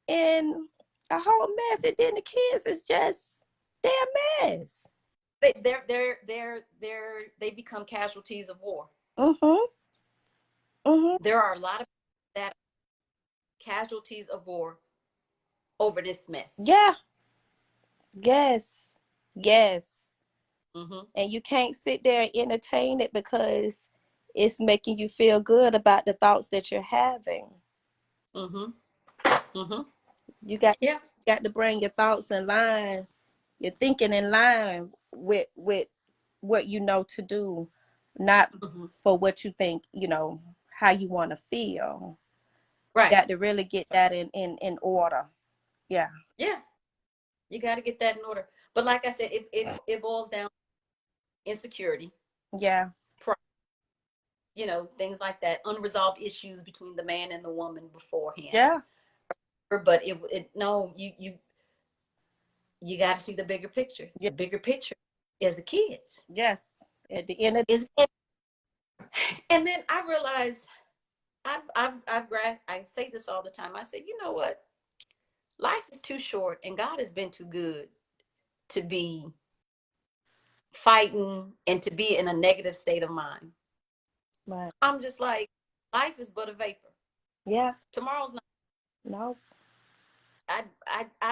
in a whole mess, and then the kids is just their mess. They become casualties of war. Mm-hmm. There are a lot of that casualties of war over this mess. Yeah. Yes. And you can't sit there and entertain it because it's making you feel good about the thoughts that you're having. You got to bring your thoughts in line, your thinking in line with what you know to do, not for what you think, you know, how you want to feel. Right. You got to really get that in order. Yeah. You got to get that in order. But like I said, it boils down to insecurity. Yeah. You know, things like that, unresolved issues between the man and the woman beforehand. Yeah. But you got to see the bigger picture. Yeah. The bigger picture is the kids. Yes. At the end of and then I realized I say this all the time. I say, you know what? Life is too short, and God has been too good to be fighting and to be in a negative state of mind. Right. I'm just like, life is but a vapor. Yeah. Tomorrow's not. No. I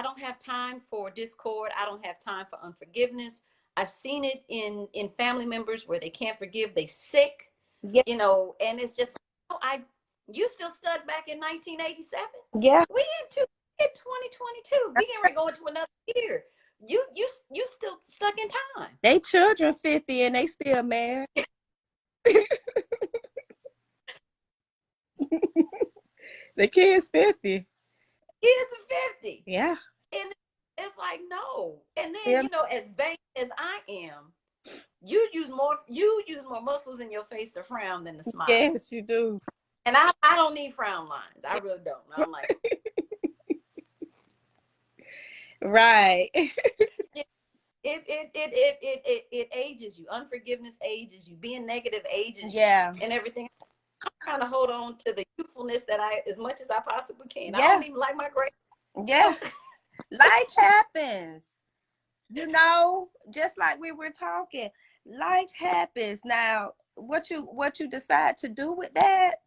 don't have time for discord. I don't have time for unforgiveness. I've seen it in family members where they can't forgive. They sick. Yeah. You know, and it's just, You still stuck back in 1987? Yeah. We in 2022. We getting ready to go into another year. You still stuck in time. They children 50 and they still married. The kid's 50. Kids are 50. Yeah. And it's like, no. And then, Yeah. you know, as vain as I am, you use more muscles in your face to frown than to smile. Yes, you do. And I don't need frown lines. I really don't. I'm like, right. it ages you. Unforgiveness ages you. Being negative ages you. Yeah. And everything. I'm trying to hold on to the youthfulness that as much as I possibly can. Yeah. I don't even like my gray. Yeah. Life happens. You know, just like we were talking, life happens. Now, what you decide to do with that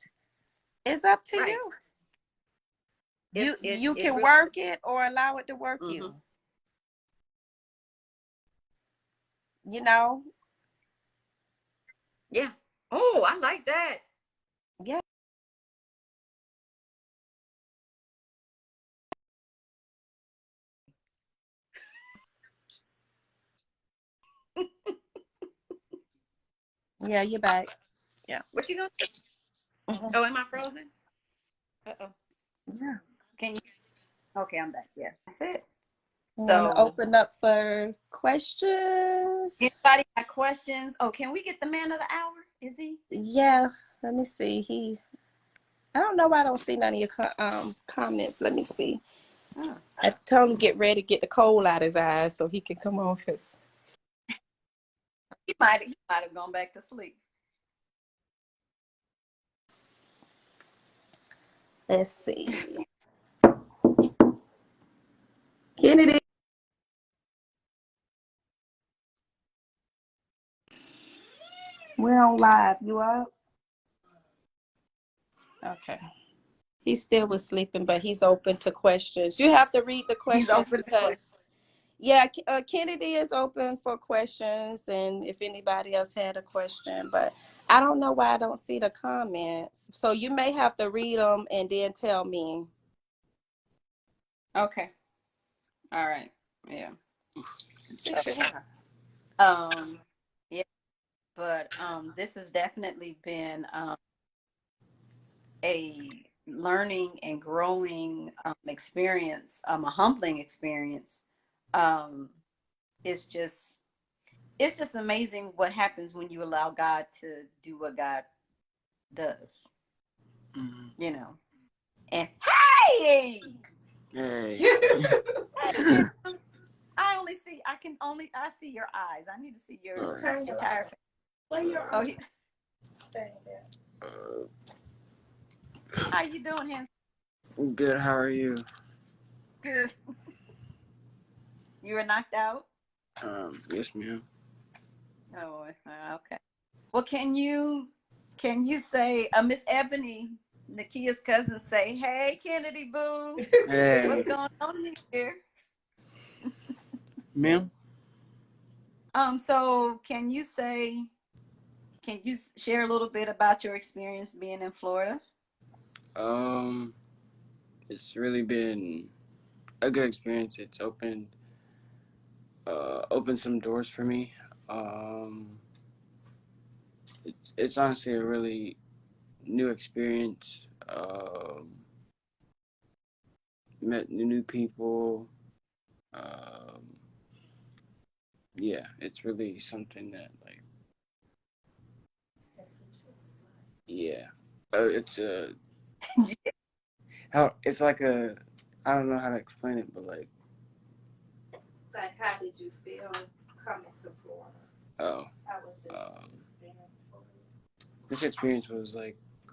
is up to Right. you. You can really work it or allow it to work you. You know? Yeah. Oh, I like that. Yeah. Yeah, you're back. Yeah. What you gonna do? Mhm. Oh, am I frozen? Uh-oh. Yeah. Can you? Okay, I'm back. Yeah, that's it. You So, want to open up for questions? anybody got questions? Oh, can we get the man of the hour? Is he? Yeah. Let me see. I don't know why I don't see none of your comments. Let me see. Oh. I told him get ready to get the coal out of his eyes so he can come on. Cause He might have gone back to sleep. let's see. Kennedy. We're on live. You up? Okay. He still was sleeping, but he's open to questions. You have to read the questions because, yeah, Kennedy is open for questions, and if anybody else had a question, but I don't know why I don't see the comments. So you may have to read them and then tell me. Okay. All right. Yeah. Yeah, but this has definitely been a learning and growing experience, a humbling experience. It's just amazing what happens when you allow God to do what God does. You know. And hey, I see your eyes. I need to see your entire face. Oh, how you doing, Hans? Good. How are you? Good. You were knocked out? Yes, ma'am. Oh, okay. Well, can you say, Miss Ebony, Nakia's cousin, say, "Hey, Kennedy Boo, Hey, what's going on here?" ma'am. So can you share a little bit about your experience being in Florida? It's really been a good experience. It's opened some doors for me. It's honestly a really new experience. Met new people. Um, yeah, it's really something that yeah. It's how it's like a I don't know how to explain it, but Like, how did you feel coming to Florida? oh, How was this experience for you? this experience was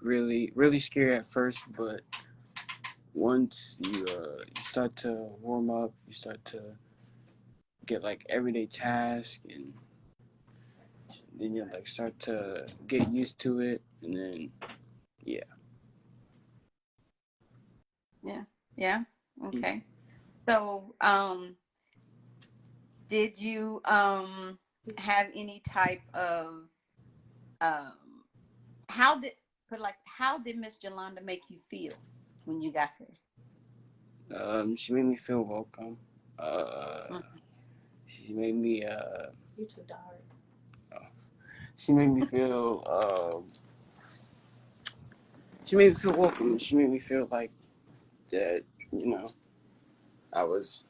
really really scary at first, but once you start to warm up, you start to get everyday tasks, and then you start to get used to it, and then yeah. Yeah. Okay. So, did you have any type of um how did But like, how did Miss Yolanda make you feel when you got there? She made me feel welcome. She made me You're too dark. she made me feel she made me feel welcome. She made me feel like that, you know, I was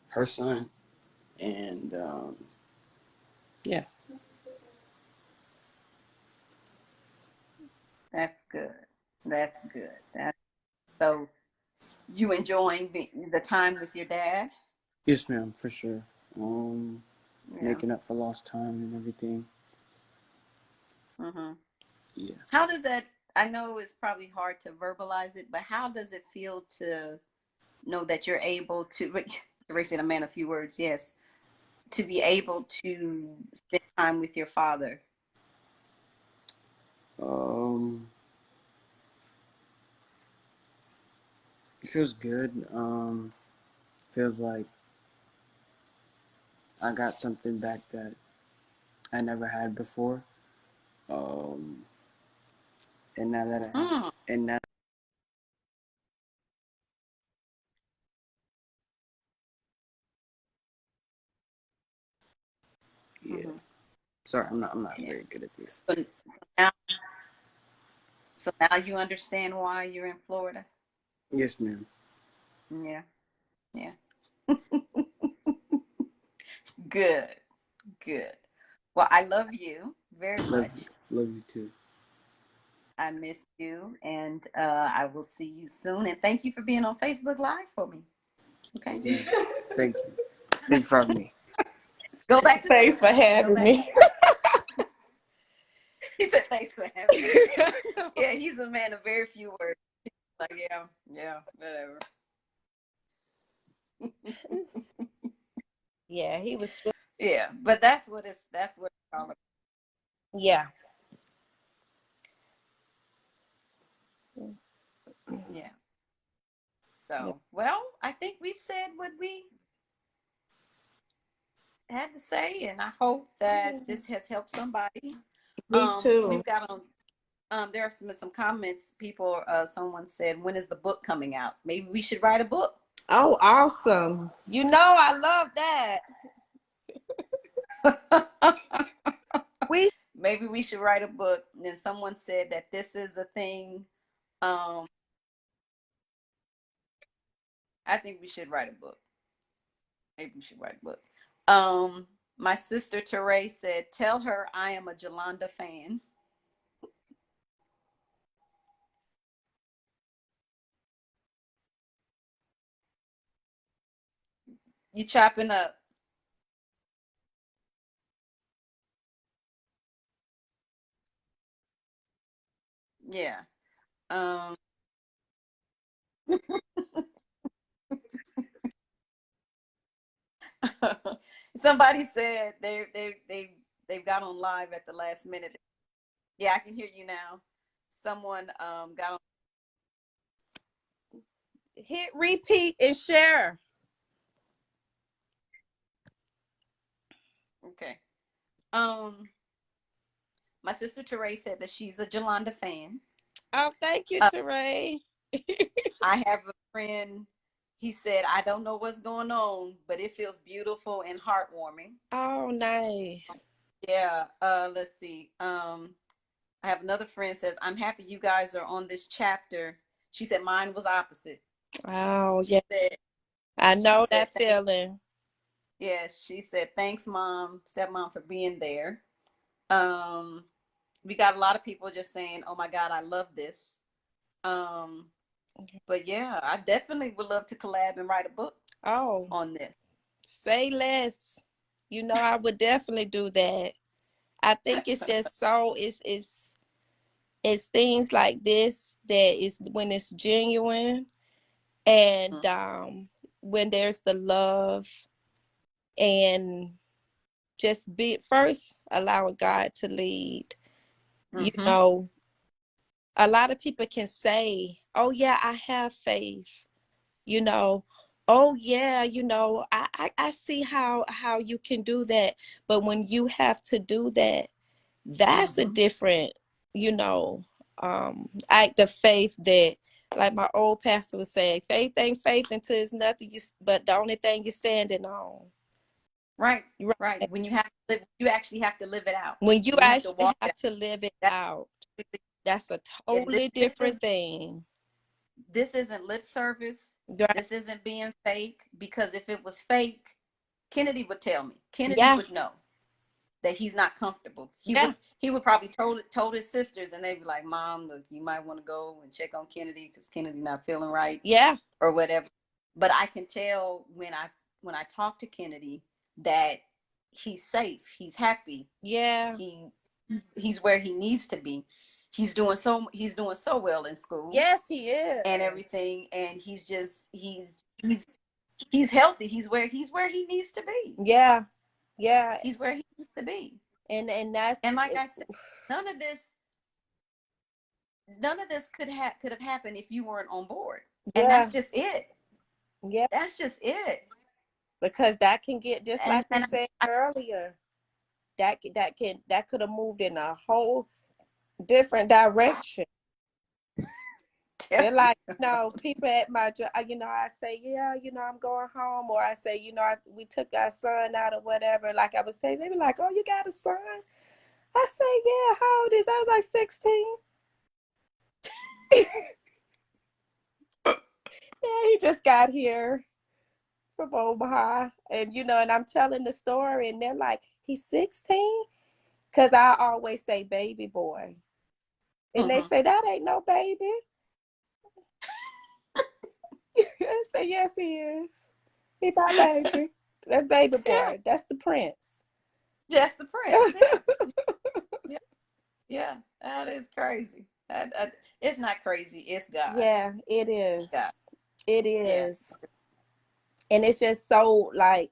her son, and yeah. That's good. That's good. So you enjoying the time with your dad? Yes, ma'am, for sure. Yeah. Making up for lost time and everything. Mm-hmm. Yeah. How does that? I know it's probably hard to verbalize it, but how does it feel to know that you're able to? Ray said, "A man, a few words." Yes, to be able to spend time with your father. It feels good. Feels like I got something back that I never had before. Um, and now that I have, Mm. and now, yeah. Mm-hmm. Sorry, I'm not Yeah. very good at this. So now you understand why you're in Florida. Yes, ma'am. Yeah. Yeah. Good. Good. Well, I love you very much. Love you too. I miss you, and I will see you soon. And thank you for being on Facebook Live for me. Okay. Thank you. Thank you for having me. Go back to Thanks for sleep. Go having back. me. He said, "Thanks for having me." Yeah, he's a man of very few words. Like, yeah, whatever. Yeah, he was. Yeah, but that's what it's all about. Yeah. Yeah. So, well, I think we've said what we had to say, and I hope that this has helped somebody. Me too. We've got on. There are some comments. People, someone said, "When is the book coming out? Maybe we should write a book." Oh, awesome. You know, I love that. We Maybe we should write a book. And then someone said that this is a thing. Um, I think we should write a book. Maybe we should write a book. My sister Teray said, "Tell her I am a Jolanda fan." You chopping up? Yeah. Um, somebody said they've got on live at the last minute. Yeah, I can hear you now. Someone got on. hit repeat and share. Okay. My sister Teray said that she's a Jolanda fan. Oh, thank you, Uh, Teray. I have a friend. He said, "I don't know what's going on, but it feels beautiful and heartwarming." Oh, nice. Yeah. Let's see. I have another friend says, "I'm happy you guys are on this chapter." She said mine was opposite. Oh, She yeah. said, I she know said, that feeling. yes, she said, "Thanks, mom, stepmom, for being there." Um, we got a lot of people just saying, "Oh my God, I love this." Um, but yeah, I definitely would love to collab and write a book Oh, on this. say less. You know, I would definitely do that. I think it's just so it's things like this that is when it's genuine and when there's the love and just be first allowing God to lead. You Mm-hmm. know, a lot of people can say, "Oh yeah, I have faith." You know, "Oh yeah, I see how you can do that." But when you have to do that, that's a Mm-hmm. different, you know, act of faith that, like my old pastor would say, faith ain't faith until it's nothing but the only thing you're standing on. Right. When you have to live, you actually have to live it out. When you have to actually walk have it to live it out. out, that's a totally different thing. This isn't lip service. Right. This isn't being fake, because if it was fake, Kennedy would tell me. Kennedy Yeah. would know that he's not comfortable. Yeah. He would probably told his sisters, and they'd be like, Mom, look, you might want to go and check on Kennedy because Kennedy not feeling right. Yeah. Or whatever. But I can tell when I talk to Kennedy that he's safe, he's happy. Yeah. He's where he needs to be. He's doing so well in school. Yes, he is. And everything, and he's healthy. He's where he needs to be. Yeah. Yeah. He's where he needs to be. And that's, and like I said, none of this could have happened if you weren't on board. Yeah. And that's just it. Yeah. That's just it. Because that can get, just like I said I earlier, that could have moved in a whole different direction. They're like, people at my job, I say, yeah, I'm going home, or I say, we took our son out or whatever. Like I was saying, they be like, oh, you got a son? I say, yeah. How old is? I was like 16. Yeah, he just got here from Omaha, and and I'm telling the story, and they're like, he's 16, because I always say baby boy, and they say that ain't no baby. I say, yes, he is. He's my baby. That's baby boy. Yeah. That's the prince. That's the prince. Yeah. Yeah, that is crazy. It's not crazy. It's God. Yeah, it is. God. It is. Yeah. And it's just so like,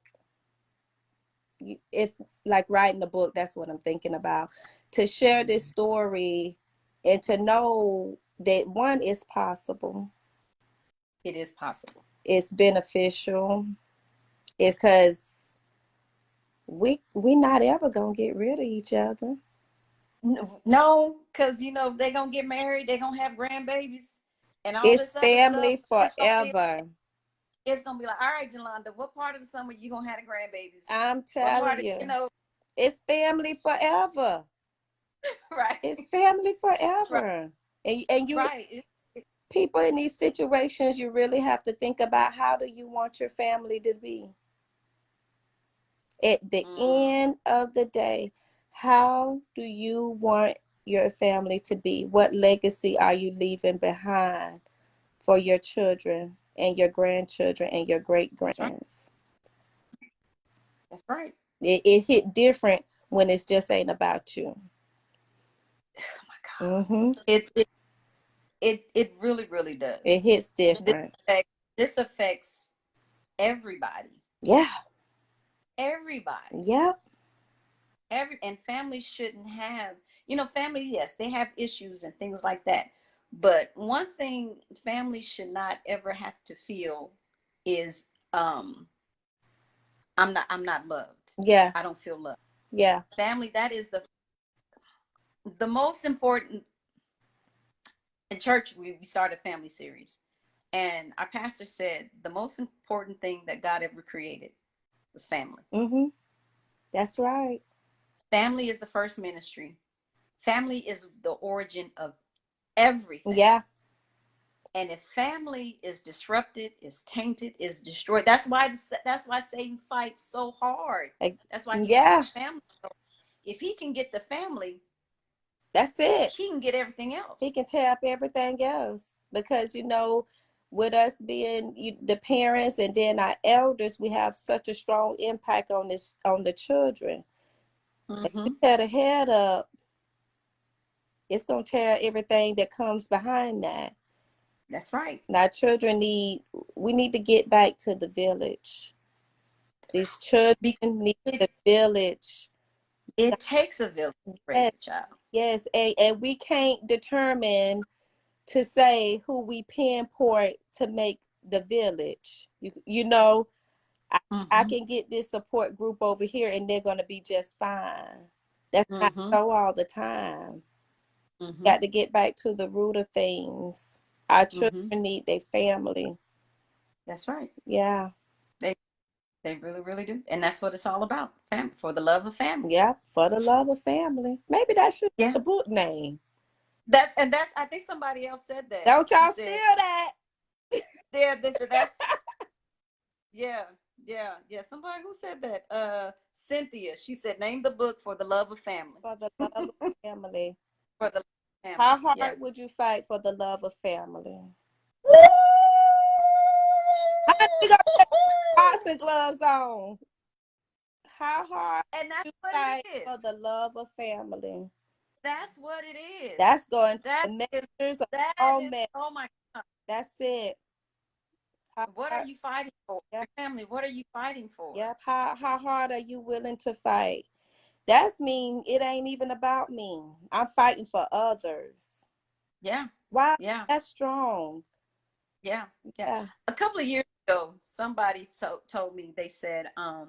if like writing a book, that's what I'm thinking about. To share this story and to know that one is possible. It is possible. It's beneficial. It's because we not ever gonna get rid of each other. No, because they're gonna get married, they're gonna have grandbabies, and all it's this other family stuff. Forever. It's gonna be like, all right, Yolanda, what part of the summer you gonna have the grandbabies? I'm telling you, it's family forever. Right. It's family forever. Right. And you, right. People in these situations, you really have to think about, how do you want your family to be? At the end of the day, how do you want your family to be? What legacy are you leaving behind for your children and your grandchildren and your great-grands? That's right. It hit different when it's just ain't about you. Oh my God. Mm-hmm. It really, really does. It hits different. This affects everybody. Yeah. Everybody. Yeah. And families shouldn't have, family, yes, they have issues and things like that. But one thing families should not ever have to feel is I'm not loved. Yeah. I don't feel loved. Yeah. Family, that is the most important. In church, we started a family series, and our pastor said the most important thing that God ever created was family. Mm-hmm. That's right. Family is the first ministry. Family is the origin of everything. Yeah. And if family is disrupted, is tainted, is destroyed, that's why Satan fights so hard. That's why he fights family. If he can get the family, that's it. He can get everything else. He can tear up everything else, because with us being the parents and then our elders, we have such a strong impact on the children. Mm-hmm. If you tear the head up, it's gonna tear everything that comes behind that. That's right. Now, we need to get back to the village. These children need the village. It takes a village to raise a child. Yes, and we can't determine to say who we pinpoint to make the village. I can get this support group over here and they're going to be just fine. That's not so all the time. Got to get back to the root of things. Our children Mm-hmm. need their family. That's right. Yeah. They really, really do. And that's what it's all about. For the love of family. Yeah. For the love of family. Maybe that should be Yeah. the book name. I think somebody else said that. Don't y'all She steal said, that. they said that's yeah. Somebody who said that? Cynthia. She said, name the book For the Love of Family. For the love of family. For the love of family. How hard Yeah. would you fight for the love of family? Woo! How you gonna put boxing gloves on? How hard And that's you what fight it for is. the love of family? That's what it is. That's going to That the is messengers of that all is men. oh my God. That's it. How What are hard, you fighting for? yep, Your family, what are you fighting for? yep. How hard are you willing to fight? That's mean it ain't even about me. I'm fighting for others. Yeah. Wow, Yeah. that's strong. Yeah. Yeah. Yeah. A couple of years ago, somebody told me, they said, I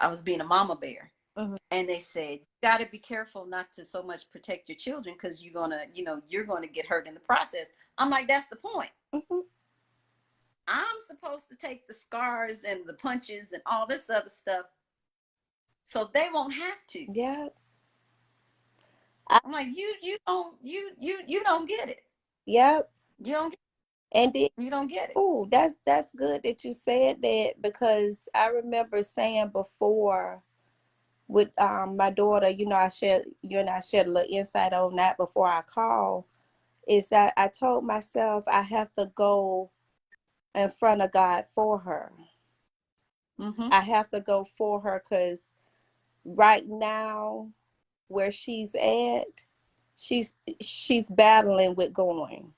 was being a mama bear. Mhm. And they said, you got to be careful not to so much protect your children because you're going to get hurt in the process. I'm like, that's the point. Mhm. I'm supposed to take the scars and the punches and all this other stuff so they won't have to. Yeah. I'm like, you don't get it. Yep. You don't get And then, you don't get it. oh, that's good that you said that because I remember saying before with my daughter, I shared you and I shared a little insight on that before I call, is that I told myself I have to go in front of God for her. Mm-hmm. I have to go for her because right now where she's at, she's battling with going.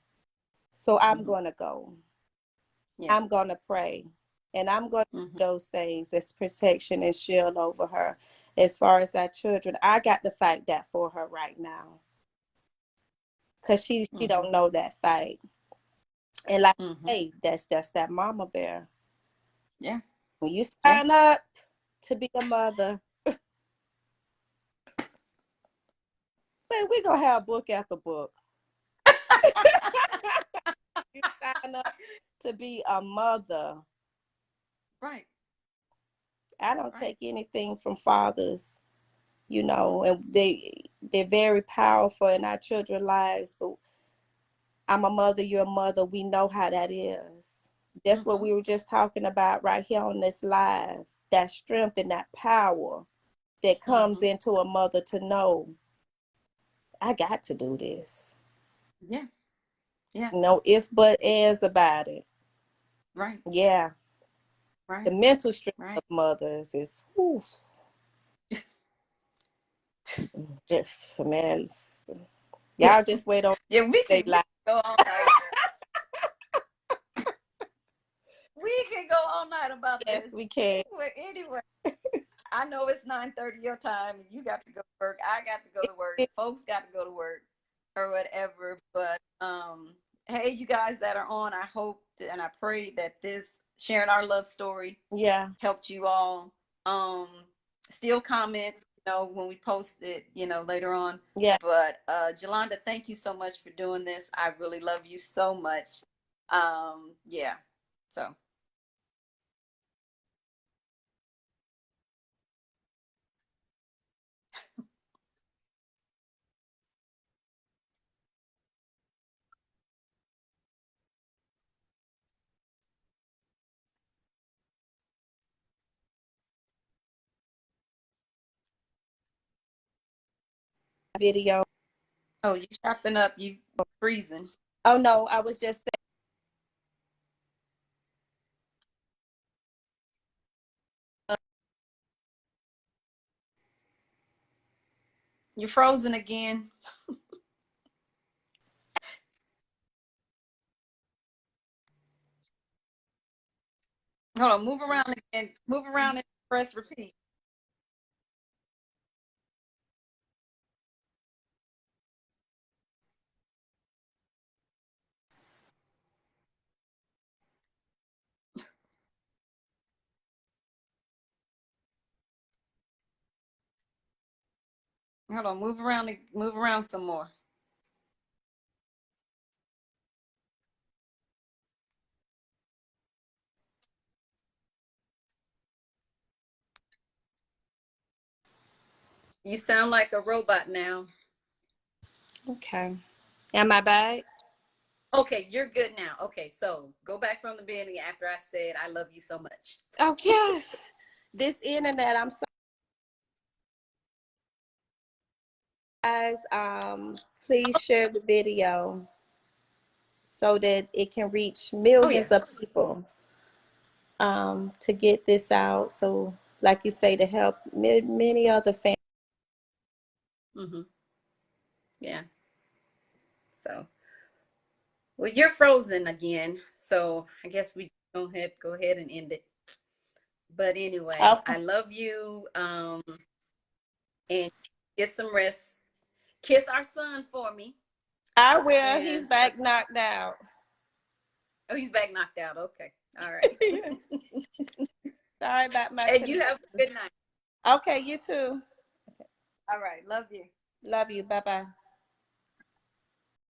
So I'm Mm-hmm. gonna go. Yeah. I'm gonna pray. And I'm going to Mm-hmm. do those things as protection and shield over her. As far as our children, I got to fight that for her right now. Because she Mm-hmm. don't know that fight. And like Mm-hmm. hey, that's that mama bear. Yeah. When you Yeah. sign up to be a mother, man, we're gonna have book after book. You sign up to be a mother. Right. I don't Right. take anything from fathers, and they're very powerful in our children's lives. But I'm a mother, you're a mother. We know how that is. That's what Mm-hmm. we were just talking about right here on this live. That strength and that power that comes Mm-hmm. into a mother to know, I got to do this. Yeah. Yeah. No if but ands about it. Right. Yeah. The Right. mental strength Right. of mothers is, whew, yes, man. Y'all just wait on Yeah, we they can life. go all night. We can go all night about Yes, this. we can. Anyway, I know it's 9:30 your time and you got to go to work. I got to go to work. Folks got to go to work or whatever. But hey, you guys that are on, I hope and I pray that this sharing our love story Yeah. helped you all. Still comment, when we post it, later on. Yeah. But Jolanda, thank you so much for doing this. I really love you so much. Yeah. So Video. oh, you chopping up, you freezing. Oh no, I was just saying. You're frozen again. Hold on, move around again. Move around and press repeat. Hold on, move around some more. You sound like a robot now. Okay. Am I back? Okay, you're good now. Okay, so go back from the beginning after I said I love you so much. Oh, yes. This internet, I'm sorry, guys. Please share the video so that it can reach Oh, millions yeah. of people to get this out. So, like you say, to help many other families. Mm-hmm. Yeah. So, well, you're frozen again. So I guess we go ahead and end it. But anyway, Okay. I love you. And get some rest. Kiss our son for me. I will. He's And back knocked out. oh, he's back knocked out. Okay. All right. Sorry about my And you connection. have a good night. Okay, you too. All right. Love you. Love you. Bye-bye.